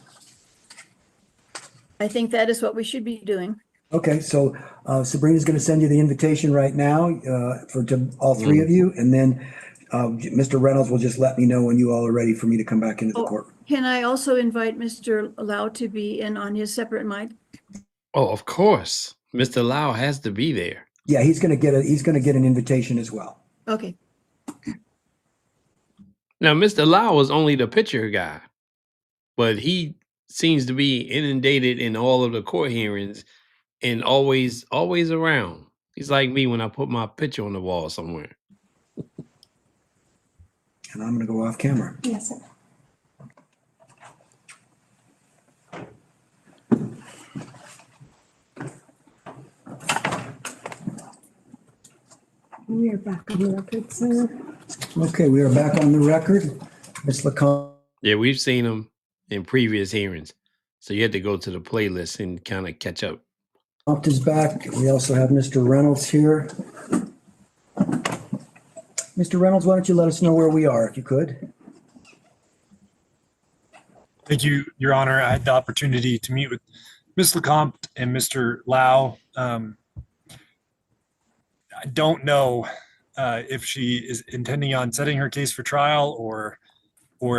I think that is what we should be doing. Okay, so Sabrina's going to send you the invitation right now to all 3 of you, and then Mr. Reynolds will just let me know when you all are ready for me to come back into the courtroom. Can I also invite Mr. Lau to be in on his separate mic? Oh, of course. Mr. Lau has to be there. Yeah, he's going to get an invitation as well. Okay. Now, Mr. Lau is only the picture guy, but he seems to be inundated in all of the court hearings and always around. He's like me when I put my picture on the wall somewhere. And I'm going to go off camera. Yes, sir. We are back on the record, sir. Okay, we are back on the record. Ms. LeCompte. Yeah, we've seen him in previous hearings. So you had to go to the playlist and kind of catch up. Is back. We also have Mr. Reynolds here. Mr. Reynolds, why don't you let us know where we are, if you could? Thank you, Your Honor. I had the opportunity to meet with Ms. LeCompte and Mr. Lau. I don't know if she is intending on setting her case for trial or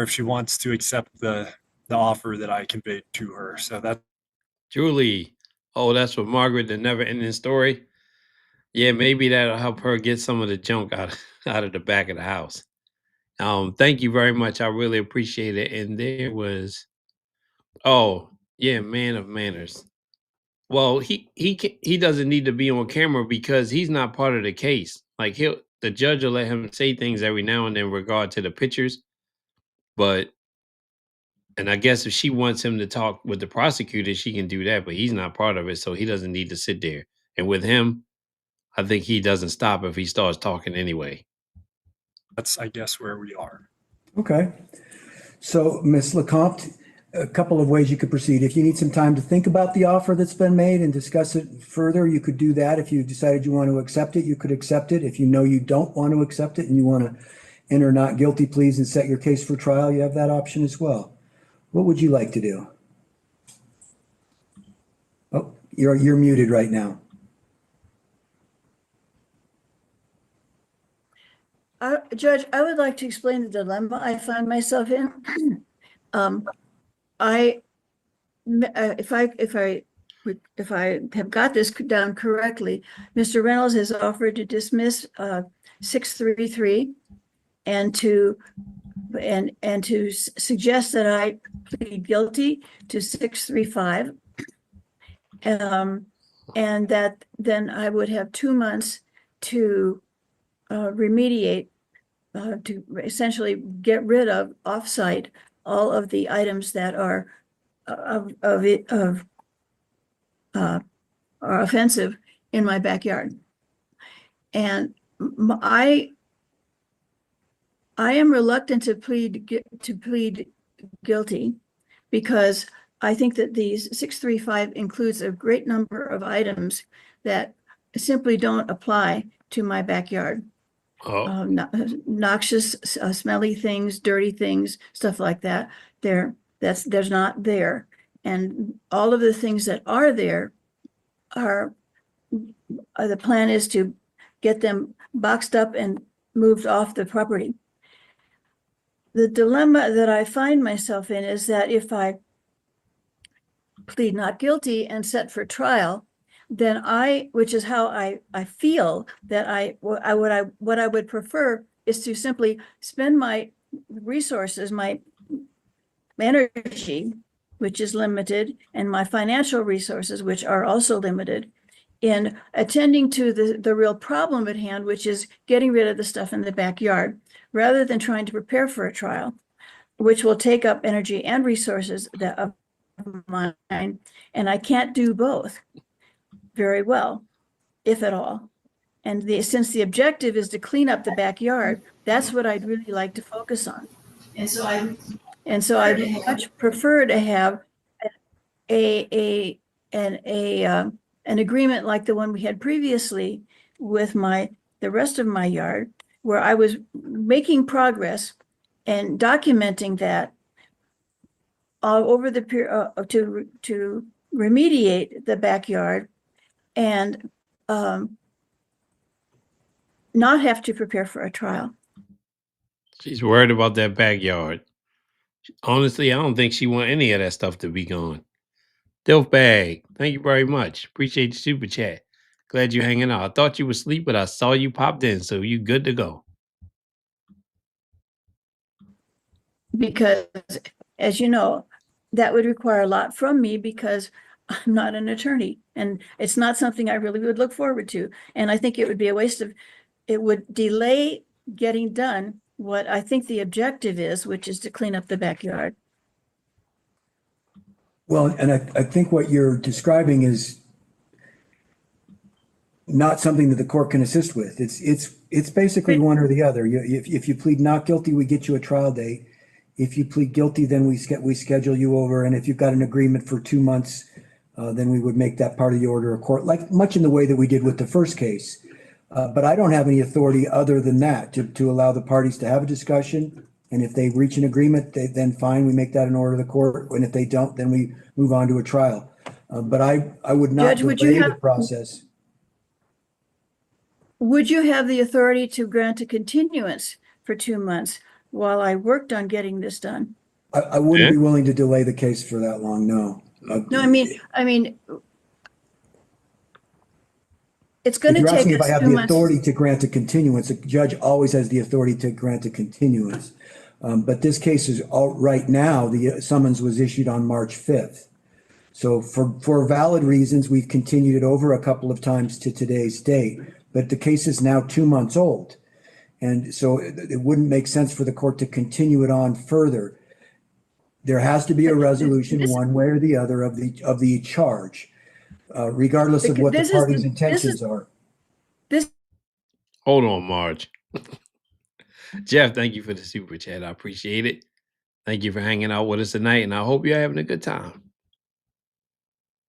if she wants to accept the offer that I conveyed to her. So that. Julie, oh, that's for Margaret, the never ending story. Yeah, maybe that'll help her get some of the junk out out of the back of the house. Thank you very much. I really appreciate it. And there was, oh yeah, man of manners. Well, he doesn't need to be on camera because he's not part of the case. Like the judge will let him say things every now and then in regard to the pictures, but and I guess if she wants him to talk with the prosecutor, she can do that, but he's not part of it, so he doesn't need to sit there. And with him, I think he doesn't stop if he starts talking anyway. That's, I guess, where we are. Okay. So, Ms. Lecomte, a couple of ways you could proceed. If you need some time to think about the offer that's been made and discuss it further, you could do that. If you decided you want to accept it, you could accept it. If you know you don't want to accept it and you want to enter not guilty pleas and set your case for trial, you have that option as well. What would you like to do? Oh, you're muted right now. Judge, I would like to explain the dilemma I find myself in. If I have got this down correctly, Mr. Reynolds has offered to dismiss 633 and to suggest that I plead guilty to 635, and that then I would have 2 months to remediate, to essentially get rid of offsite all of the items that are are offensive in my backyard. And I am reluctant to plead guilty because I think that these 635 includes a great number of items that simply don't apply to my backyard. Oh, Noxious, smelly things, dirty things, stuff like that. There's not there. And all of the things that are there are, the plan is to get them boxed up and moved off the property. The dilemma that I find myself in is that if I plead not guilty and set for trial, then which is how I feel that what I would prefer is to simply spend my resources, my energy, which is limited, and my financial resources, which are also limited, in attending to the real problem at hand, which is getting rid of the stuff in the backyard, rather than trying to prepare for a trial, which will take up energy and resources of mine, and I can't do both very well, if at all. And since the objective is to clean up the backyard, that's what I'd really like to focus on. And so I'd much prefer to have an agreement like the one we had previously with the rest of my yard, where I was making progress and documenting that over the period to remediate the backyard and not have to prepare for a trial. she's worried about that backyard. Honestly, I don't think she want any of that stuff to be gone. Dilf bag, thank you very much. Appreciate the super chat. Glad you hanging out. I thought you were asleep, but I saw you popped in, so you good to go. Because, as you know, that would require a lot from me because I'm not an attorney, and it's not something I really would look forward to. And I think it would be a waste of, it would delay getting done what I think the objective is, which is to clean up the backyard. Well, and I think what you're describing is not something that the court can assist with. It's basically one or the other. If you plead not guilty, we get you a trial date. If you plead guilty, then we schedule you over. And if you've got an agreement for 2 months, then we would make that part of the order of court, like much in the way that we did with the first case. But I don't have any authority other than that to allow the parties to have a discussion. And if they reach an agreement, then fine, we make that an order of the court. And if they don't, then we move on to a trial. But I would not Judge, delay the process. Would you have the authority to grant a continuance for 2 months while I worked on getting this done? I wouldn't be willing to delay the case for that long, no. No, I mean, It's going If to you're take asking if I us have 2 the months. authority to grant a continuance, the judge always has the authority to grant a continuance. But this case is right now, the summons was issued on March 5th. So for valid reasons, we've continued it over a couple of times to today's date, but the case is now 2 months old. And so it wouldn't make sense for the court to continue it on further. There has to be a resolution one way or the other of the charge, regardless of what the This is party's the- intentions are. This Hold on, Marge. Jeff, thank you for the super chat. I appreciate it. Thank you for hanging out with us tonight, and I hope you're having a good time.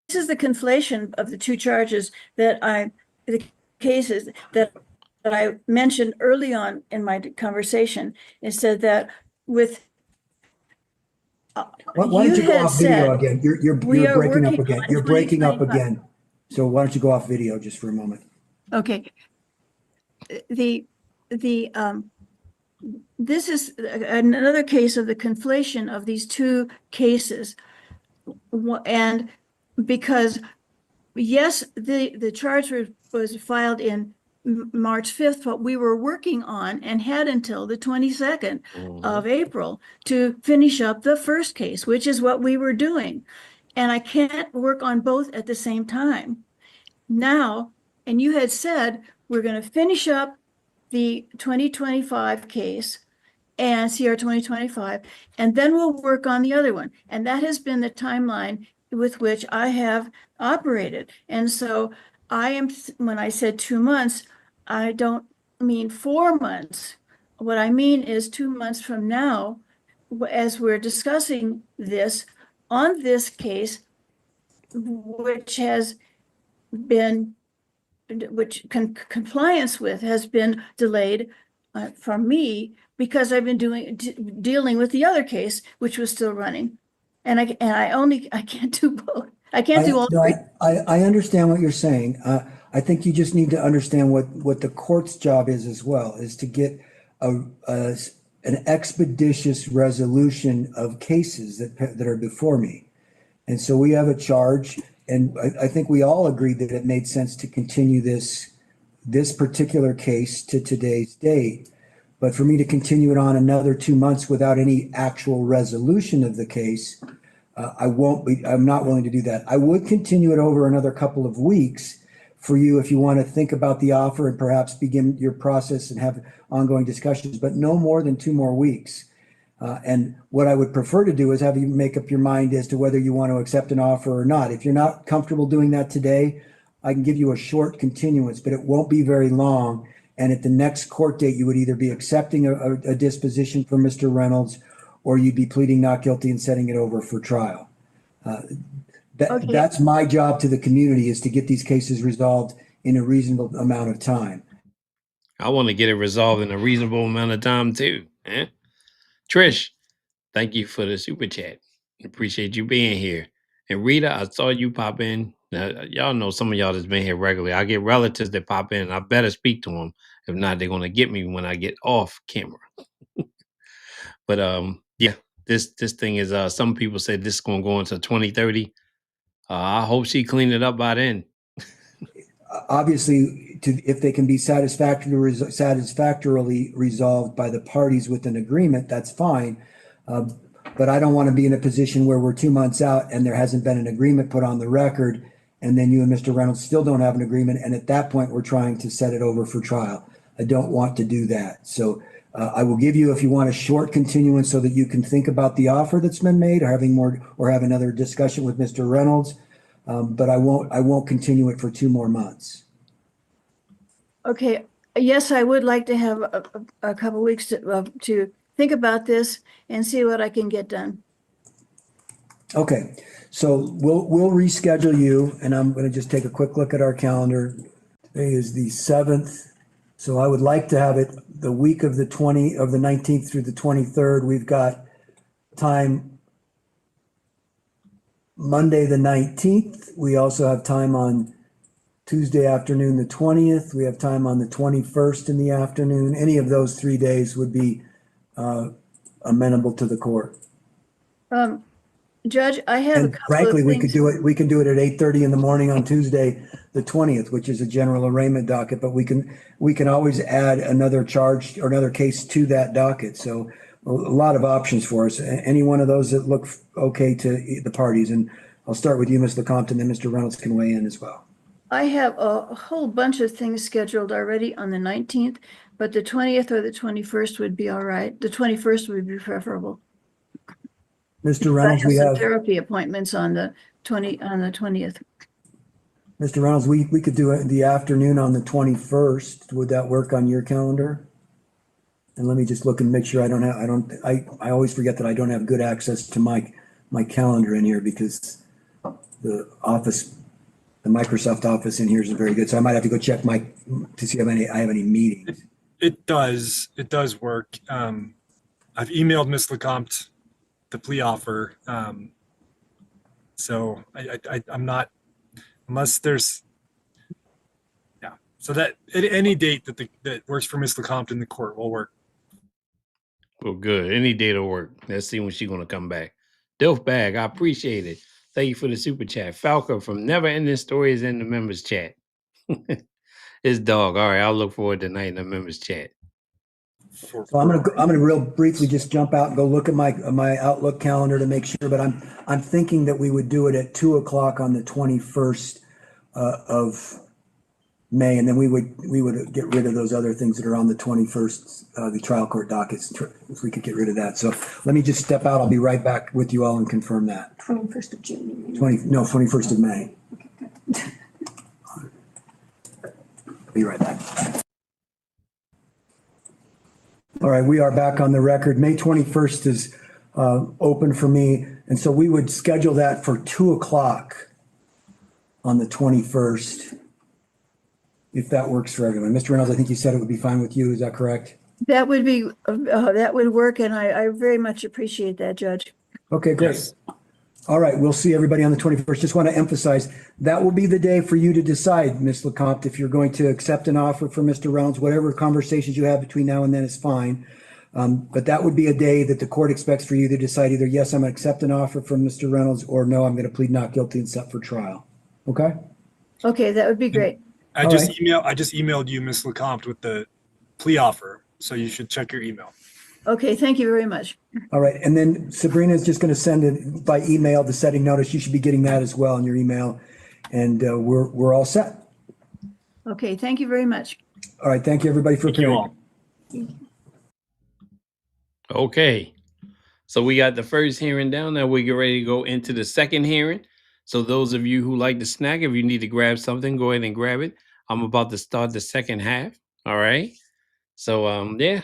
this is the conflation of the two charges the cases that I mentioned early on in my conversation. It said that with Why don't you go had off video said, again? You're we are breaking up working again. on You're breaking up 2025. again. So why don't you go off video just for a moment? Okay. This is another case of the conflation of these two cases. And because, yes, the charge was filed in March 5th, but we were working on and had until the 22nd of April to finish up the first case, which is what we were doing. And I can't work on both at the same time. Now, and you had said, we're going to finish up the 2025 case and CR 2025, and then we'll work on the other one. And that has been the timeline with which I have operated. And so when I said 2 months, I don't mean 4 months. What I mean is 2 months from now, as we're discussing this on this case, which has been, which compliance with has been delayed from me because I've been dealing with the other case, which was still running. And I can't do both. I can't do all No, three. I understand what you're saying. I think you just need to understand what the court's job is as well, is to get an expeditious resolution of cases that are before me. And so we have a charge, and I think we all agreed that it made sense to continue this particular case to today's date. But for me to continue it on another 2 months without any actual resolution of the case, I'm not willing to do that. I would continue it over another couple of weeks for you if you want to think about the offer and perhaps begin your process and have ongoing discussions, but no more than 2 more weeks. And what I would prefer to do is have you make up your mind as to whether you want to accept an offer or not. If you're not comfortable doing that today, I can give you a short continuance, but it won't be very long. And at the next court date, you would either be accepting a disposition for Mr. Reynolds, or you'd be pleading not guilty and setting it over for trial. Okay. That's my job to the community, is to get these cases resolved in a reasonable amount of time. I want to get it resolved in a reasonable amount of time too. Trish, thank you for the super chat. Appreciate you being here. And Rita, I saw you pop in. Now, y'all know some of y'all that's been here regularly. I get relatives that pop in. I better speak to them. If not, they're gonna get me when I get off camera. But yeah, this thing is. Some people say this is gonna go into 2030. I hope she cleaned it up by then. Obviously, if they can be satisfactorily resolved by the parties with an agreement, that's fine. But I don't want to be in a position where we're 2 months out and there hasn't been an agreement put on the record, and then you and Mr. Reynolds still don't have an agreement, and at that point, we're trying to set it over for trial. I don't want to do that. So I will give you, if you want, a short continuance so that you can think about the offer that's been made, or have another discussion with Mr. Reynolds. But I won't continue it for 2 more months. Okay. Yes, I would like to have a couple weeks to think about this and see what I can get done. Okay, so we'll reschedule you, and I'm going to just take a quick look at our calendar. Today is the 7th, so I would like to have it the week of the 19th through the 23rd. We've got time Monday the 19th. We also have time on Tuesday afternoon the 20th. We have time on the 21st in the afternoon. Any of those 3 days would be amenable to the court. Judge, I have a And couple frankly, of we could things. do it, we can do it at 8:30 in the morning on Tuesday, the 20th, which is a general arraignment docket, but we can always add another charge or another case to that docket. So a lot of options for us. Any one of those that look okay to the parties. And I'll start with you, Ms. LeCompte, and then Mr. Reynolds can weigh in as well. I have a whole bunch of things scheduled already on the 19th, but the 20th or the 21st would be all right. The 21st would be preferable. Mr. I Reynolds, have we some have, therapy appointments on the 20th. Mr. Reynolds, we could do it the afternoon on the 21st. Would that work on your calendar? And let me just look and make sure I always forget that I don't have good access to my calendar in here because the Microsoft Office in here isn't very good. So I might have to go check to see if I have any meetings. It does work. I've emailed Ms. LeCompte the plea offer. So I'm not, unless there's, yeah. So that any date that works for Ms. LeCompte in the court will work. Well, good. Any day to work. Let's see when she's gonna come back. Dilf Bag, I appreciate it. Thank you for the super chat. Falco from Never Ending Stories in the members chat. His dog. All right, I'll look forward to tonight in the members chat. So I'm gonna real briefly just jump out and go look at my Outlook calendar to make sure, but I'm thinking that we would do it at 2:00 on the 21st of May, and then we would get rid of those other things that are on the 21st, the trial court dockets, if we could get rid of that. So let me just step out. I'll be right back with you all and confirm that. 21st of June. 21st of May. Okay, good. Be right back. All right, we are back on the record. May 21st is open for me, and so we would schedule that for 2:00 on the 21st, if that works for everyone. Mr. Reynolds, I think you said it would be fine with you. Is that correct? That would be, that would work, and I very much appreciate that, Judge. Okay, great. Yes. All right, we'll see everybody on the 21st. Just want to emphasize, that will be the day for you to decide, Ms. LeCompte, if you're going to accept an offer from Mr. Reynolds. Whatever conversations you have between now and then is fine. But that would be a day that the court expects for you to decide either, yes, I'm going to accept an offer from Mr. Reynolds, or no, I'm going to plead not guilty and set for trial. Okay? Okay, that would be great. I All just right. emailed you, Ms. LeCompte, with the plea offer. So you should check your email. Okay, thank you very much. All right, and then Sabrina is just going to send it by email, the setting notice. You should be getting that as well in your email. And we're all set. Okay, thank you very much. All right, thank you, everybody, for Thank you appearing. all. Okay. So we got the first hearing down. Now we get ready to go into the second hearing. So those of you who like to snack, if you need to grab something, go ahead and grab it. I'm about to start the second half. All right. So yeah.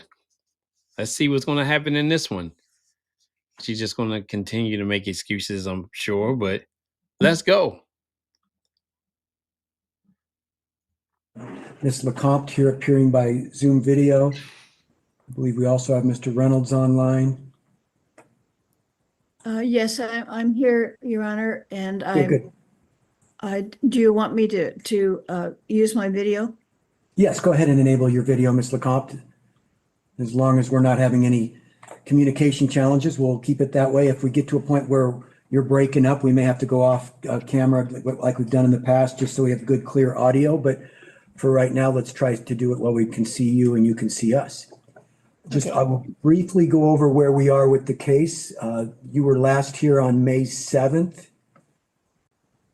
Let's see what's going to happen in this one. She's just going to continue to make excuses, I'm sure, but let's go. Ms. LeCompte here appearing by Zoom video. I believe we also have Mr. Reynolds online. Yes, I'm here, Your Honor, and Okay, good. do you want me to use my video? Yes, go ahead and enable your video, Ms. LeCompte. As long as we're not having any communication challenges, we'll keep it that way. If we get to a point where you're breaking up, we may have to go off camera like we've done in the past, just so we have good, clear audio. But for right now, let's try to do it while we can see you and you can see us. Just, Okay. I will briefly go over where we are with the case. You were last here on May 7th.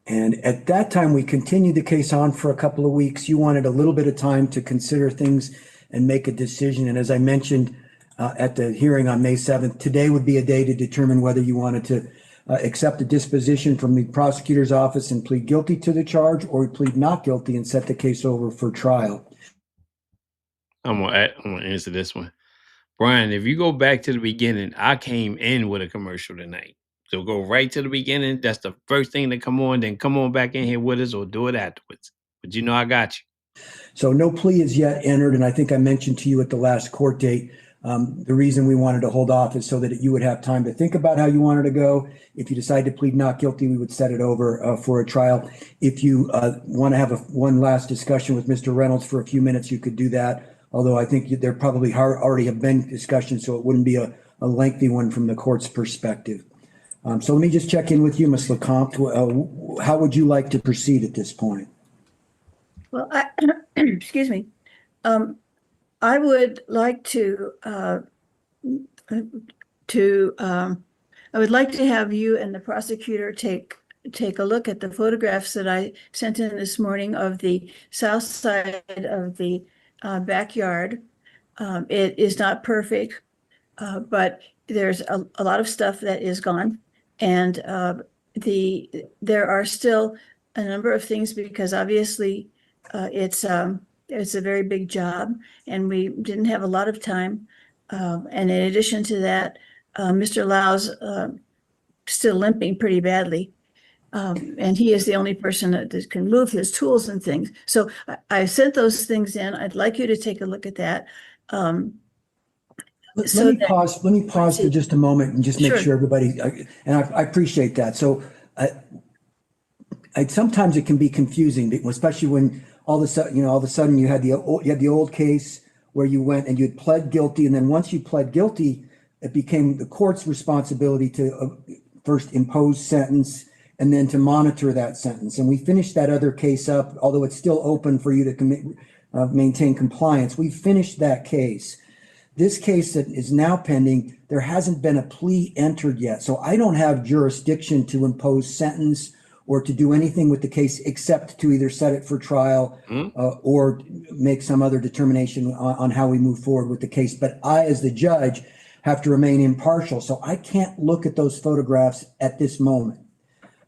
And at that time, we continued the case on for a couple of weeks. You wanted a little bit of time to consider things and make a decision. And as I mentioned at the hearing on May 7th, today would be a day to determine whether you wanted to accept a disposition from the prosecutor's office and plead guilty to the charge, or plead not guilty and set the case over for trial. I'm gonna answer this one. Brian, if you go back to the beginning, I came in with a commercial tonight. So go right to the beginning. That's the first thing to come on. Then come on back in here with us or do it afterwards. But you know I got you. So no plea is yet entered, and I think I mentioned to you at the last court date, the reason we wanted to hold off is so that you would have time to think about how you wanted to go. If you decide to plead not guilty, we would set it over for a trial. If you want to have one last discussion with Mr. Reynolds for a few minutes, you could do that. Although I think there probably already have been discussions, so it wouldn't be a lengthy one from the court's perspective. So let me just check in with you, Ms. LeCompte. How would you like to proceed at this point? Well, excuse me. I would like I would like to have you and the prosecutor take a look at the photographs that I sent in this morning of the south side of the backyard. It is not perfect, but there's a lot of stuff that is gone. And there are still a number of things because obviously it's a very big job and we didn't have a lot of time. And in addition to that, Mr. Lau's still limping pretty badly. And he is the only person that can move his tools and things. So I sent those things in. I'd like you to take a look at that. Let me pause for just a moment and just make sure everybody, and I appreciate that. So sometimes it can be confusing, especially when all of a sudden you had the old case where you went and you'd pled guilty, and then once you pled guilty, it became the court's responsibility to first impose sentence and then to monitor that sentence. And we finished that other case up, although it's still open for you to maintain compliance. We finished that case. This case that is now pending, there hasn't been a plea entered yet. So I don't have jurisdiction to impose sentence or to do anything with the case except to either set it for trial or make some other determination on how we move forward with the case. But I, as the judge, have to remain impartial. So I can't look at those photographs at this moment.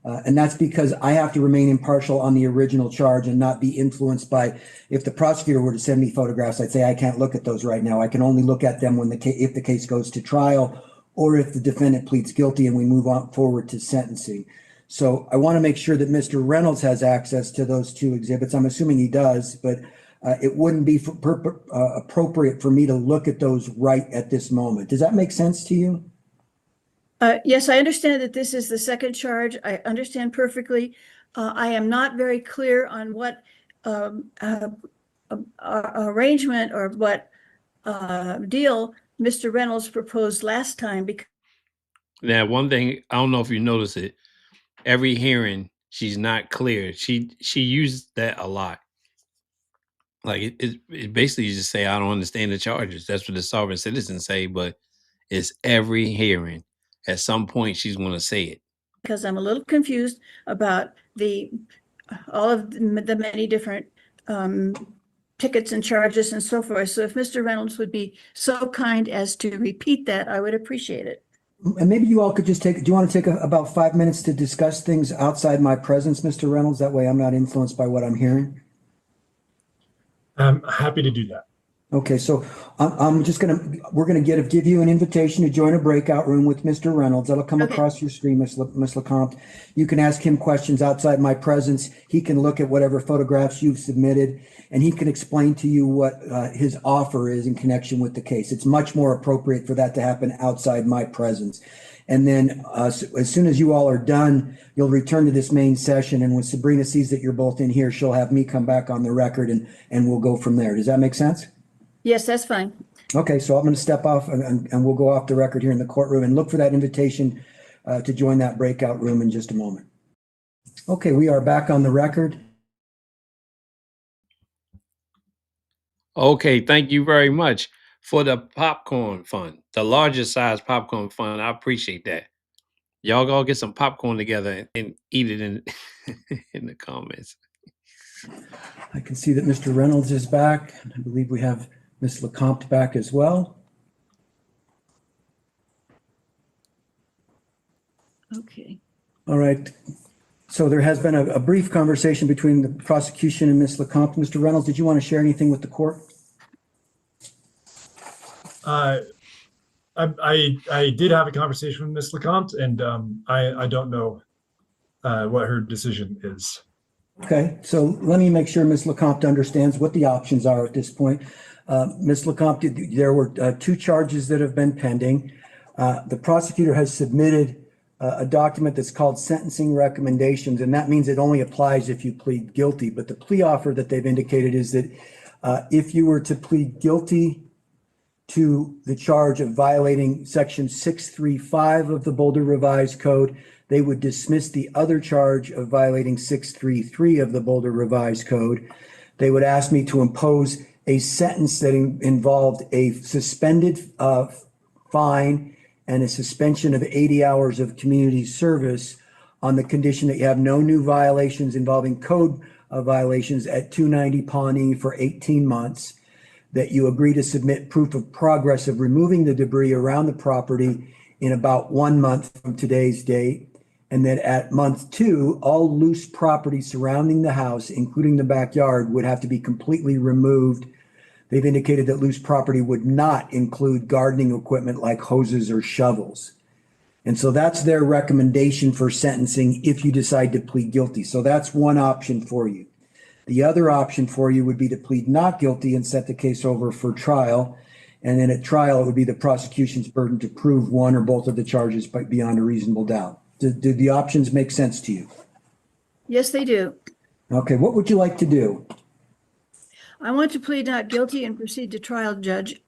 And that's because I have to remain impartial on the original charge and not be influenced by, if the prosecutor were to send me photographs, I'd say I can't look at those right now. I can only look at them when if the case goes to trial or if the defendant pleads guilty and we move on forward to sentencing. So I want to make sure that Mr. Reynolds has access to those two exhibits. I'm assuming he does, but it wouldn't be appropriate for me to look at those right at this moment. Does that make sense to you? Yes, I understand that this is the second charge. I understand perfectly. I am not very clear on what arrangement or what deal Mr. Reynolds proposed last time. Now, one thing, I don't know if you notice it, every hearing, she's not clear. She used that a lot. Like it basically just say, I don't understand the charges. That's what the sovereign citizens say, but it's every hearing. At some point, she's going to say it. Because I'm a little confused about all of the many different tickets and charges and so forth. So if Mr. Reynolds would be so kind as to repeat that, I would appreciate it. And maybe you all could just do you want to take about 5 minutes to discuss things outside my presence, Mr. Reynolds? That way I'm not influenced by what I'm hearing. I'm happy to do that. Okay, so we're gonna give you an invitation to join a breakout room with Mr. Reynolds. That'll come across your screen, Ms. LeCompte. You can ask him questions outside my presence. He can look at whatever photographs you've submitted, and he can explain to you what his offer is in connection with the case. It's much more appropriate for that to happen outside my presence. And then as soon as you all are done, you'll return to this main session. And when Sabrina sees that you're both in here, she'll have me come back on the record and we'll go from there. Does that make sense? Yes, that's fine. Okay, so I'm going to step off and we'll go off the record here in the courtroom and look for that invitation to join that breakout room in just a moment. Okay, we are back on the record. Okay, thank you very much for the popcorn fund, the largest size popcorn fund. I appreciate that. Y'all go get some popcorn together and eat it in in the comments. I can see that Mr. Reynolds is back. I believe we have Ms. LeCompte back as well. Okay. All right. So there has been a brief conversation between the prosecution and Ms. LeCompte. Mr. Reynolds, did you want to share anything with the court? I did have a conversation with Ms. LeCompte, and I don't know what her decision is. Okay, so let me make sure Ms. LeCompte understands what the options are at this point. Ms. LeCompte, there were 2 charges that have been pending. The prosecutor has submitted a document that's called sentencing recommendations, and that means it only applies if you plead guilty. But the plea offer that they've indicated is that if you were to plead guilty to the charge of violating section 635 of the Boulder Revised Code. They would dismiss the other charge of violating 633 of the Boulder Revised Code. They would ask me to impose a sentence that involved a suspended fine and a suspension of 80 hours of community service on the condition that you have no new violations involving code violations at 290 Pawnee for 18 months, that you agree to submit proof of progress of removing the debris around the property in about 1 month from today's date, and that at month 2, all loose property surrounding the house, including the backyard, would have to be completely removed. They've indicated that loose property would not include gardening equipment like hoses or shovels. And so that's their recommendation for sentencing if you decide to plead guilty. So that's one option for you. The other option for you would be to plead not guilty and set the case over for trial. And then at trial, it would be the prosecution's burden to prove one or both of the charges beyond a reasonable doubt. Do the options make sense to you? Yes, they do. Okay, what would you like to do? I want to plead not guilty and proceed to trial, Judge.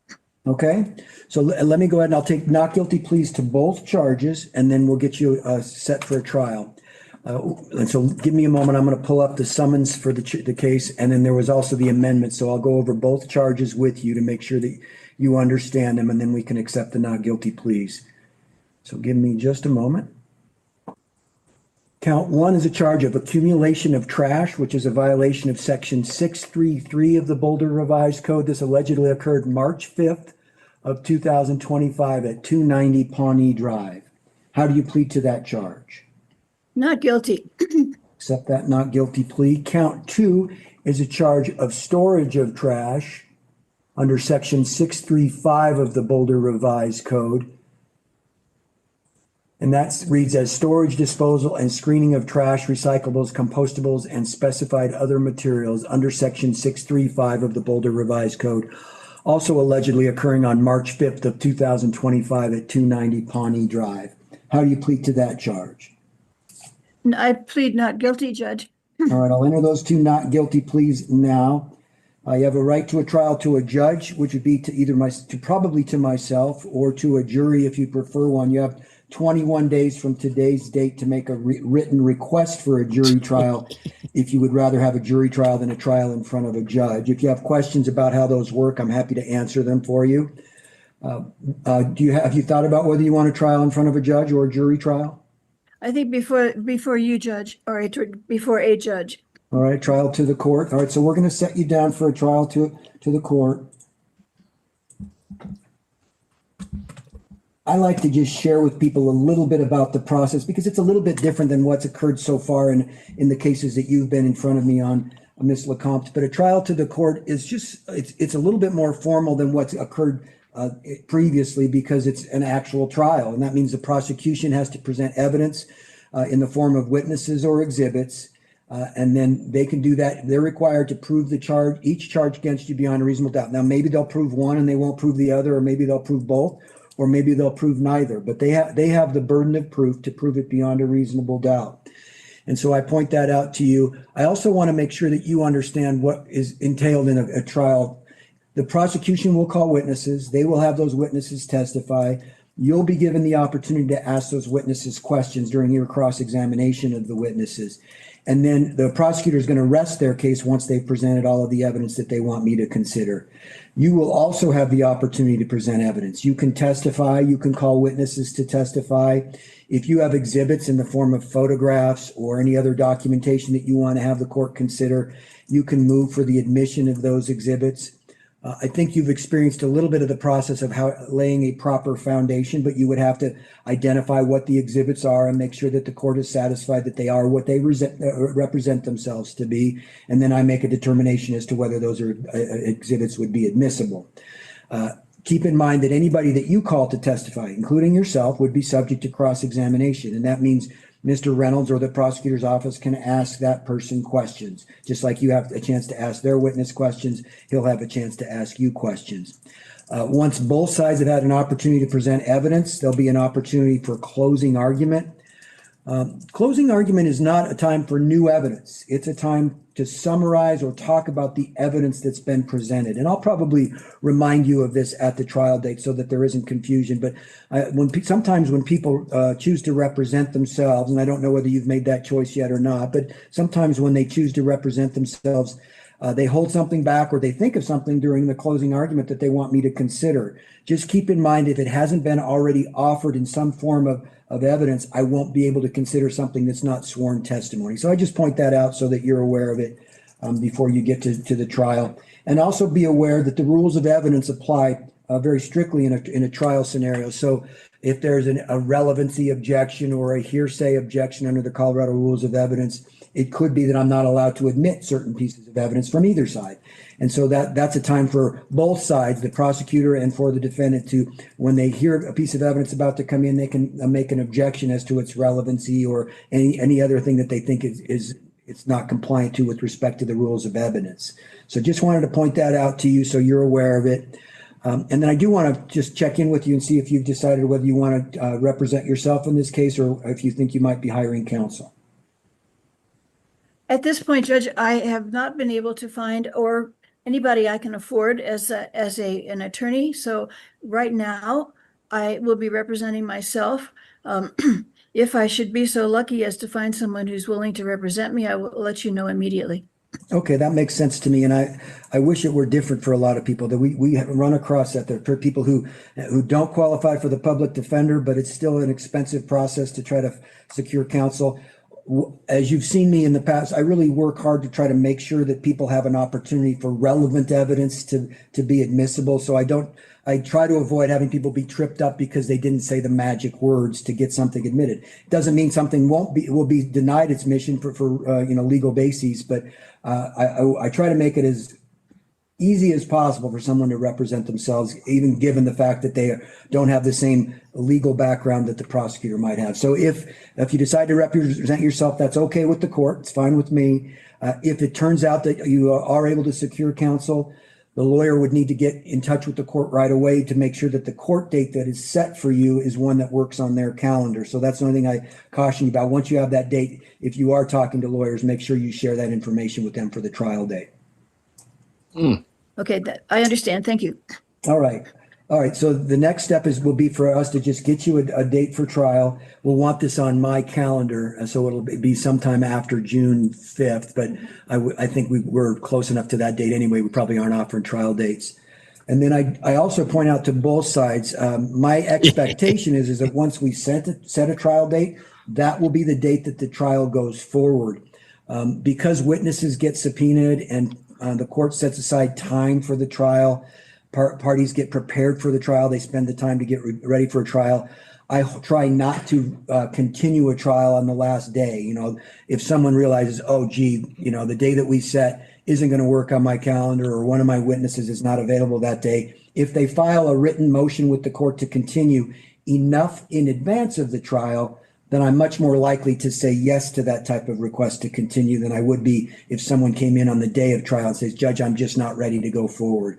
Okay, so let me go ahead and I'll take not guilty pleas to both charges, and then we'll get you set for a trial. And so give me a moment. I'm going to pull up the summons for the case, and then there was also the amendment. So I'll go over both charges with you to make sure that you understand them, and then we can accept the not guilty pleas. So give me just a moment. Count 1 is a charge of accumulation of trash, which is a violation of section 633 of the Boulder Revised Code. This allegedly occurred March 5th of 2025 at 290 Pawnee Drive. How do you plead to that charge? Not guilty. Accept that not guilty plea. Count 2 is a charge of storage of trash under section 635 of the Boulder Revised Code. And that reads as storage, disposal, and screening of trash, recyclables, compostables, and specified other materials under section 635 of the Boulder Revised Code. Also allegedly occurring on March 5th of 2025 at 290 Pawnee Drive. How do you plead to that charge? I plead not guilty, Judge. All right, I'll enter those two not guilty pleas now. You have a right to a trial to a judge, which would be to either probably to myself or to a jury if you prefer one. You have 21 days from today's date to make a written request for a jury trial if you would rather have a jury trial than a trial in front of a judge. If you have questions about how those work, I'm happy to answer them for you. Have you thought about whether you want a trial in front of a judge or a jury trial? I think before you, Judge, or before a judge. All right, trial to the court. All right, so we're going to set you down for a trial to the court. I like to just share with people a little bit about the process because it's a little bit different than what's occurred so far in the cases that you've been in front of me on, Ms. LeCompte. But a trial to the court is just, it's a little bit more formal than what's occurred previously because it's an actual trial. And that means the prosecution has to present evidence in the form of witnesses or exhibits. And then they can do that. They're required to prove the charge, each charge against you beyond a reasonable doubt. Now, maybe they'll prove one and they won't prove the other, or maybe they'll prove both, or maybe they'll prove neither. But they have the burden of proof to prove it beyond a reasonable doubt. And so I point that out to you. I also want to make sure that you understand what is entailed in a trial. The prosecution will call witnesses. They will have those witnesses testify. You'll be given the opportunity to ask those witnesses questions during your cross-examination of the witnesses. And then the prosecutor is going to rest their case once they've presented all of the evidence that they want me to consider. You will also have the opportunity to present evidence. You can testify. You can call witnesses to testify. If you have exhibits in the form of photographs or any other documentation that you want to have the court consider, you can move for the admission of those exhibits. I think you've experienced a little bit of the process of how laying a proper foundation, but you would have to identify what the exhibits are and make sure that the court is satisfied that they are what they represent themselves to be. And then I make a determination as to whether those exhibits would be admissible. Keep in mind that anybody that you call to testify, including yourself, would be subject to cross-examination. And that means Mr. Reynolds or the prosecutor's office can ask that person questions. Just like you have a chance to ask their witness questions, he'll have a chance to ask you questions. Once both sides have had an opportunity to present evidence, there'll be an opportunity for closing argument. Closing argument is not a time for new evidence. It's a time to summarize or talk about the evidence that's been presented. And I'll probably remind you of this at the trial date so that there isn't confusion. But sometimes when people choose to represent themselves, and I don't know whether you've made that choice yet or not, but sometimes when they choose to represent themselves, they hold something back or they think of something during the closing argument that they want me to consider. Just keep in mind, if it hasn't been already offered in some form of evidence, I won't be able to consider something that's not sworn testimony. So I just point that out so that you're aware of it before you get to the trial. And also be aware that the rules of evidence apply very strictly in a trial scenario. So if there's a relevancy objection or a hearsay objection under the Colorado Rules of Evidence, it could be that I'm not allowed to admit certain pieces of evidence from either side. And so that's a time for both sides, the prosecutor and for the defendant, to, when they hear a piece of evidence about to come in, they can make an objection as to its relevancy or any other thing that they think is it's not compliant to with respect to the rules of evidence. So just wanted to point that out to you so you're aware of it. And then I do want to just check in with you and see if you've decided whether you want to represent yourself in this case or if you think you might be hiring counsel. At this point, Judge, I have not been able to find or anybody I can afford as an attorney. So right now, I will be representing myself. If I should be so lucky as to find someone who's willing to represent me, I will let you know immediately. Okay, that makes sense to me, and I wish it were different for a lot of people. That we run across that there are people who don't qualify for the public defender, but it's still an expensive process to try to secure counsel. As you've seen me in the past, I really work hard to try to make sure that people have an opportunity for relevant evidence to be admissible. So I try to avoid having people be tripped up because they didn't say the magic words to get something admitted. Doesn't mean something will be denied its mission for legal bases, but I try to make it as easy as possible for someone to represent themselves, even given the fact that they don't have the same legal background that the prosecutor might have. So if you decide to represent yourself, that's okay with the court. It's fine with me. If it turns out that you are able to secure counsel, the lawyer would need to get in touch with the court right away to make sure that the court date that is set for you is one that works on their calendar. So that's the only thing I caution you about. Once you have that date, if you are talking to lawyers, make sure you share that information with them for the trial date. Okay, I understand. Thank you. All right. So the next step will be for us to just get you a date for trial. We'll want this on my calendar, so it'll be sometime after June 5th. But I think we're close enough to that date anyway. We probably aren't offering trial dates. And then I also point out to both sides, my expectation is that once we set a trial date, that will be the date that the trial goes forward. Because witnesses get subpoenaed and the court sets aside time for the trial, parties get prepared for the trial, they spend the time to get ready for a trial. I try not to continue a trial on the last day. If someone realizes, oh, gee, the day that we set isn't going to work on my calendar or one of my witnesses is not available that day, if they file a written motion with the court to continue enough in advance of the trial, then I'm much more likely to say yes to that type of request to continue than I would be if someone came in on the day of trial and says, Judge, I'm just not ready to go forward.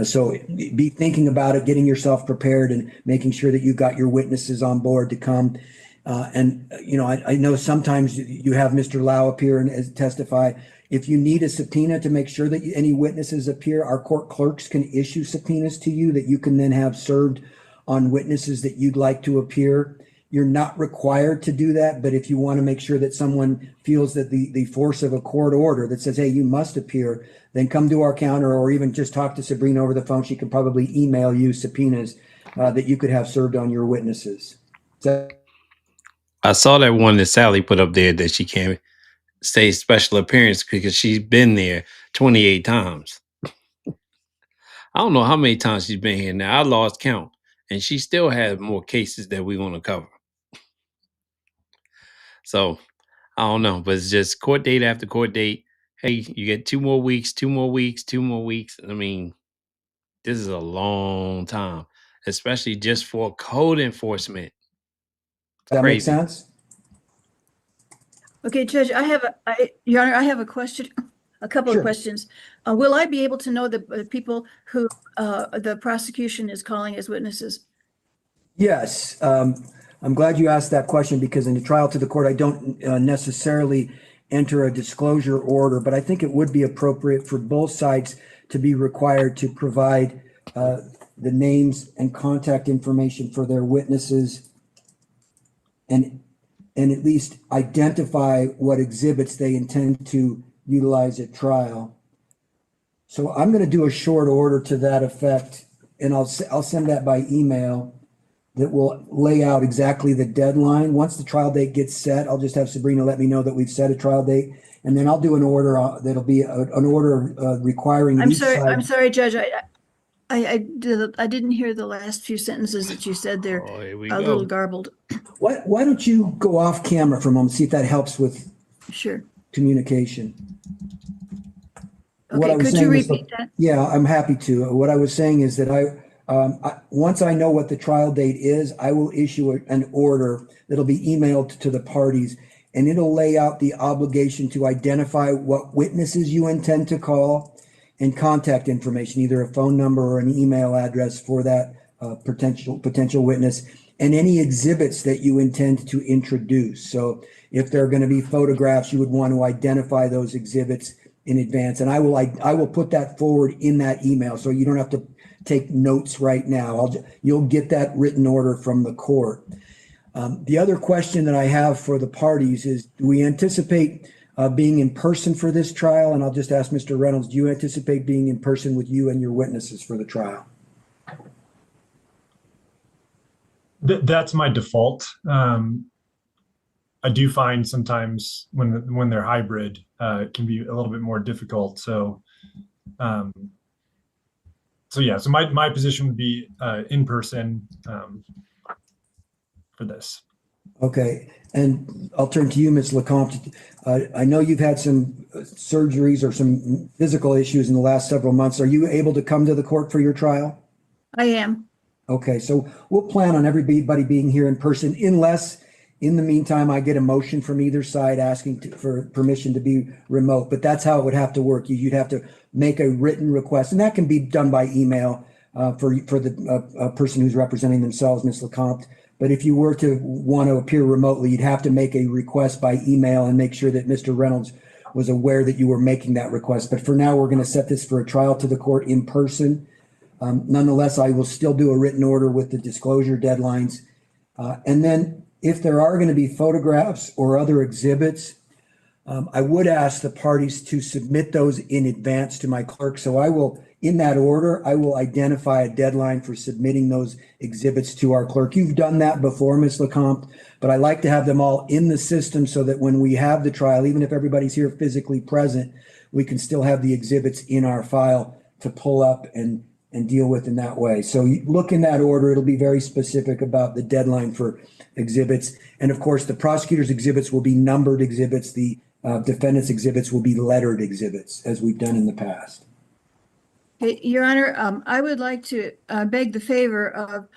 So be thinking about it, getting yourself prepared and making sure that you've got your witnesses on board to come. I know sometimes you have Mr. Lau appear and testify. If you need a subpoena to make sure that any witnesses appear, our court clerks can issue subpoenas to you that you can then have served on witnesses that you'd like to appear. You're not required to do that, but if you want to make sure that someone feels that the force of a court order that says, hey, you must appear, then come to our counter or even just talk to Sabrina over the phone. She can probably email you subpoenas that you could have served on your witnesses. So, I saw that one that Sally put up there that she can't say special appearance because she's been there 28 times. I don't know how many times she's been here now. I lost count. And she still has more cases that we're going to cover. So I don't know, but it's just court date after court date. Hey, you get 2 more weeks, 2 more weeks, 2 more weeks. I mean, this is a long time, especially just for code enforcement. does that make Crazy. sense? Okay, Judge, Your Honor, I have a question, a couple Sure. of questions. Will I be able to know the people who the prosecution is calling as witnesses? Yes. I'm glad you asked that question because in the trial to the court, I don't necessarily enter a disclosure order, but I think it would be appropriate for both sides to be required to provide the names and contact information for their witnesses and at least identify what exhibits they intend to utilize at trial. So I'm going to do a short order to that effect, and I'll send that by email that will lay out exactly the deadline. Once the trial date gets set, I'll just have Sabrina let me know that we've set a trial date, and then I'll do an order that'll be an order requiring I'm each sorry, side. I'm sorry, Judge. I didn't hear the last few sentences that you said. They're Oh, here we a go. little garbled. Why don't you go off camera for a moment, see if that helps with Sure. communication? What I Okay, was could you saying is, repeat that? yeah, I'm happy to. What I was saying is that once I know what the trial date is, I will issue an order that'll be emailed to the parties, and it'll lay out the obligation to identify what witnesses you intend to call and contact information, either a phone number or an email address for that potential witness, and any exhibits that you intend to introduce. So if there are going to be photographs, you would want to identify those exhibits in advance. And I will put that forward in that email, so you don't have to take notes right now. You'll get that written order from the court. The other question that I have for the parties is, do we anticipate being in person for this trial? And I'll just ask Mr. Reynolds, do you anticipate being in person with you and your witnesses for the trial? That's my default. I do find sometimes when they're hybrid, it can be a little bit more difficult. So my position would be in person for this. Okay, and I'll turn to you, Ms. LeCompte. I know you've had some surgeries or some physical issues in the last several months. Are you able to come to the court for your trial? I am. Okay, so we'll plan on everybody being here in person unless in the meantime I get a motion from either side asking for permission to be remote, but that's how it would have to work. You'd have to make a written request, and that can be done by email for the person who's representing themselves, Ms. LeCompte. But if you were to want to appear remotely, you'd have to make a request by email and make sure that Mr. Reynolds was aware that you were making that request. But for now, we're going to set this for a trial to the court in person. Nonetheless, I will still do a written order with the disclosure deadlines. And then if there are going to be photographs or other exhibits, I would ask the parties to submit those in advance to my clerk. So I will, in that order, I will identify a deadline for submitting those exhibits to our clerk. You've done that before, Ms. LeCompte, but I like to have them all in the system so that when we have the trial, even if everybody's here physically present, we can still have the exhibits in our file to pull up and deal with in that way. So you look in that order, it'll be very specific about the deadline for exhibits. And of course, the prosecutor's exhibits will be numbered exhibits. The defendant's exhibits will be lettered exhibits, as we've done in the past. Okay, Your Honor, I would like to beg the favor of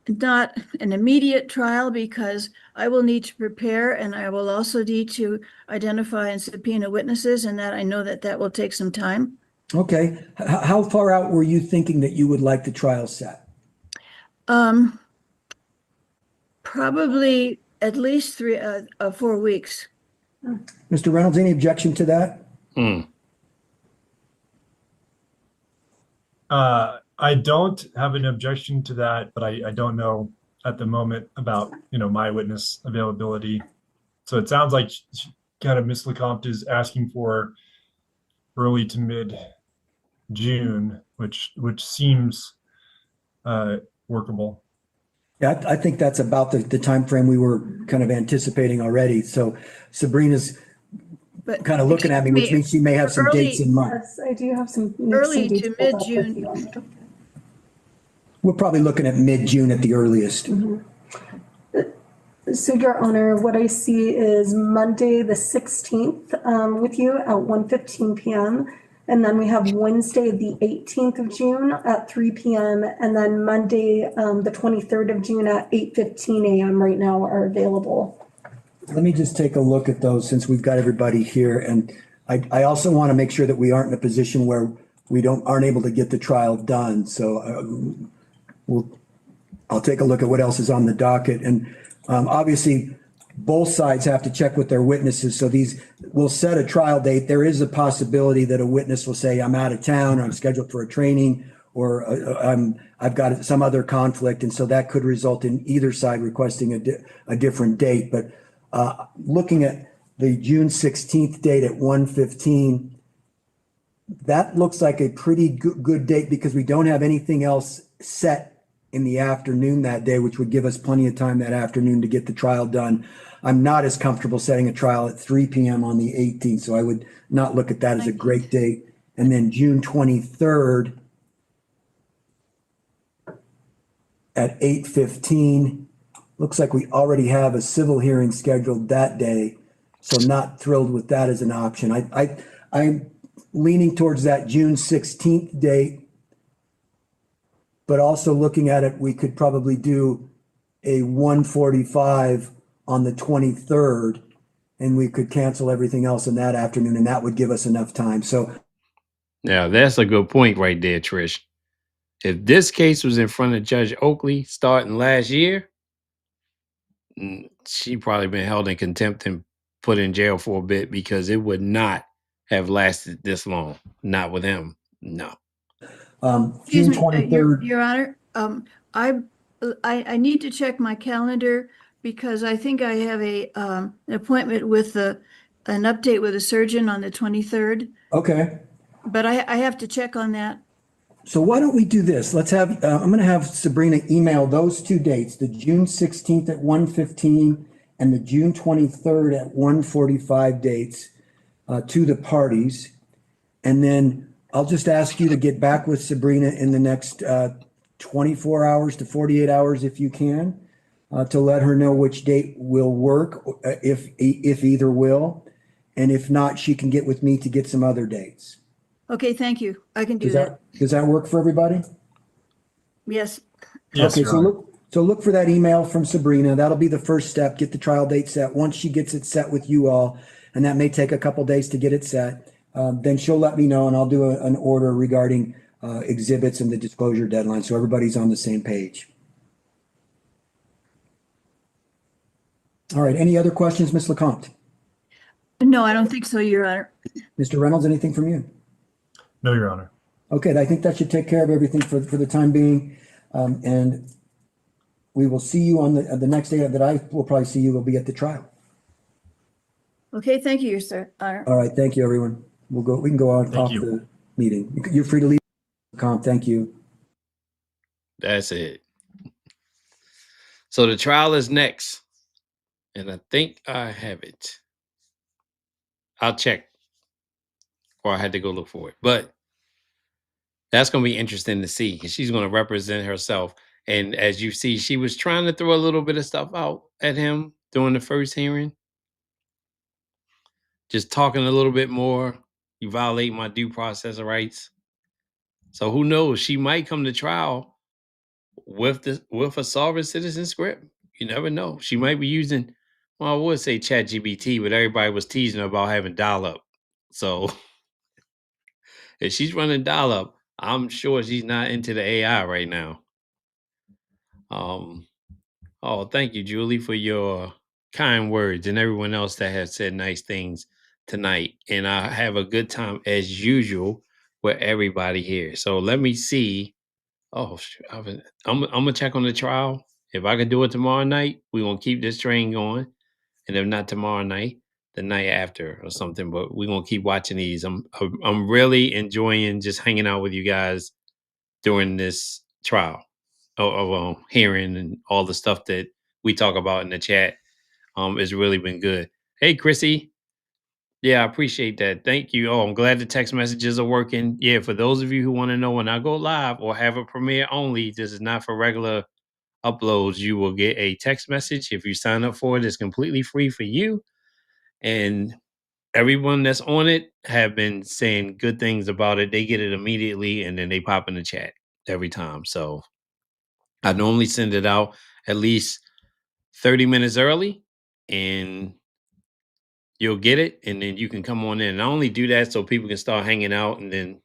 not an immediate trial, because I will need to prepare, and I will also need to identify and subpoena witnesses, and that I know that will take some time. Okay. How far out were you thinking that you would like the trial set? Probably at least 4 weeks. Mr. Reynolds, any objection to that? I don't have an objection to that, but I don't know at the moment about, my witness availability. So it sounds like kind of Ms. LeCompte is asking for early to mid June, which seems workable. Yeah, I think that's about the time frame we were kind of anticipating already. So Sabrina's But kind of looking at me, which means she may have some dates in mind. Yes, I do have some. Early some dates to pulled up with mid-June. you. We're probably looking at mid-June at the earliest. So, Your Honor, what I see is Monday, the 16th, with you at 1:15 p.m. And then we have Wednesday, the 18th of June at 3 p.m. And then Monday, the 23rd of June at 8:15 a.m. right now are available. Let me just take a look at those since we've got everybody here. And I also want to make sure that we aren't in a position where we aren't able to get the trial done. So I'll take a look at what else is on the docket. And obviously, both sides have to check with their witnesses. So we'll set a trial date. There is a possibility that a witness will say, I'm out of town, or I'm scheduled for a training, or I've got some other conflict. And so that could result in either side requesting a different date. But looking at the June 16th date at 1:15, that looks like a pretty good date because we don't have anything else set in the afternoon that day, which would give us plenty of time that afternoon to get the trial done. I'm not as comfortable setting a trial at 3 p.m. on the 18th, so I would not look at that as a great date. And then June 23rd at 8:15, looks like we already have a civil hearing scheduled that day, so not thrilled with that as an option. I'm leaning towards that June 16th date, but also looking at it, we could probably do a 1:45 on the 23rd, and we could cancel everything else in that afternoon, and that would give us enough time. So Now, that's a good point right there, Trish. If this case was in front of Judge Oakley starting last year, she probably been held in contempt and put in jail for a bit because it would not have lasted this long. Not with him. No. Excuse June me, 23rd. Your Honor, I need to check my calendar because I think I have an appointment with an update with a surgeon on the 23rd, Okay. but I have to check on that. So why don't we do this? Let's have, I'm going to have Sabrina email those two dates, the June 16th at 1:15 and the June 23rd at 1:45 dates to the parties. And then I'll just ask you to get back with Sabrina in the next 24 hours to 48 hours if you can, to let her know which date will work, if either will. And if not, she can get with me to get some other dates. Okay, thank you. I can do that. Does that work for everybody? Yes. Yes, Okay, Your Honor. so look for that email from Sabrina. That'll be the first step. Get the trial date set. Once she gets it set with you all, and that may take a couple days to get it set, then she'll let me know and I'll do an order regarding exhibits and the disclosure deadline so everybody's on the same page. All right, any other questions, Ms. LeCompte? No, I don't think so, Your Honor. Mr. Reynolds, anything from you? No, Your Honor. Okay, I think that should take care of everything for the time being. And we will see you on the next day that I will probably see you will be at the trial. Okay, thank you, Your Honor. All right, thank you, everyone. We can go on Thank off you. the meeting. You're free to leave. Thank you. That's it. So the trial is next. And I think I have it. I'll check. Or I had to go look for it. But that's going to be interesting to see. She's going to represent herself. And as you see, she was trying to throw a little bit of stuff out at him during the first hearing. Just talking a little bit more. You violate my due process rights. So who knows? She might come to trial with a sovereign citizen script. You never know. She might be using, well, I would say ChatGPT, but everybody was teasing her about having dial-up. So if she's running dial-up, I'm sure she's not into the AI right now. Oh, thank you, Julie, for your kind words and everyone else that has said nice things tonight. And I have a good time as usual with everybody here. So let me see. Oh, I'm gonna check on the trial. If I can do it tomorrow night, we're gonna keep this train going. And if not tomorrow night, the night after or something. But we're gonna keep watching these. I'm really enjoying just hanging out with you guys during this trial of hearing and all the stuff that we talk about in the chat. It's really been good. Hey, Chrissy. Yeah, I appreciate that. Thank you. Oh, I'm glad the text messages are working. Yeah, for those of you who want to know when I go live or have a premiere only, this is not for regular uploads. You will get a text message. If you sign up for it, it's completely free for you. And everyone that's on it have been saying good things about it. They get it immediately and then they pop in the chat every time. So I normally send it out at least 30 minutes early and you'll get it and then you can come on in. And I only do that so people can start hanging out. And then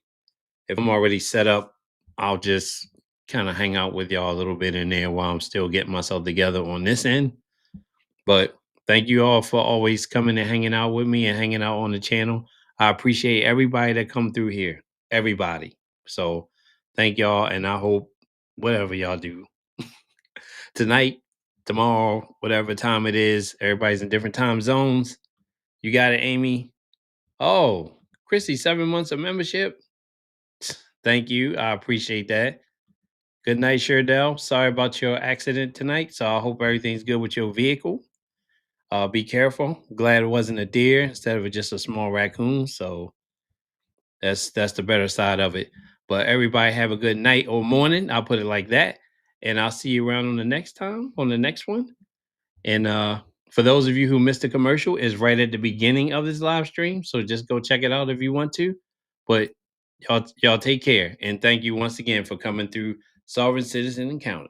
if I'm already set up, I'll just kind of hang out with y'all a little bit in there while I'm still getting myself together on this end. But thank you all for always coming and hanging out with me and hanging out on the channel. I appreciate everybody that come through here. Everybody. So thank y'all, and I hope whatever y'all do tonight, tomorrow, whatever time it is, everybody's in different time zones. You got it, Amy. Oh, Chrissy, 7 months of membership. Thank you. I appreciate that. Good night, Sherdell. Sorry about your accident tonight. So I hope everything's good with your vehicle. Be careful. Glad it wasn't a deer instead of just a small raccoon. So that's the better side of it. But everybody have a good night or morning. I'll put it like that. And I'll see you around on the next one. And for those of you who missed the commercial, it's right at the beginning of this live stream. So just go check it out if you want to. But y'all take care. And thank you once again for coming through Sovereign Citizen Encounter.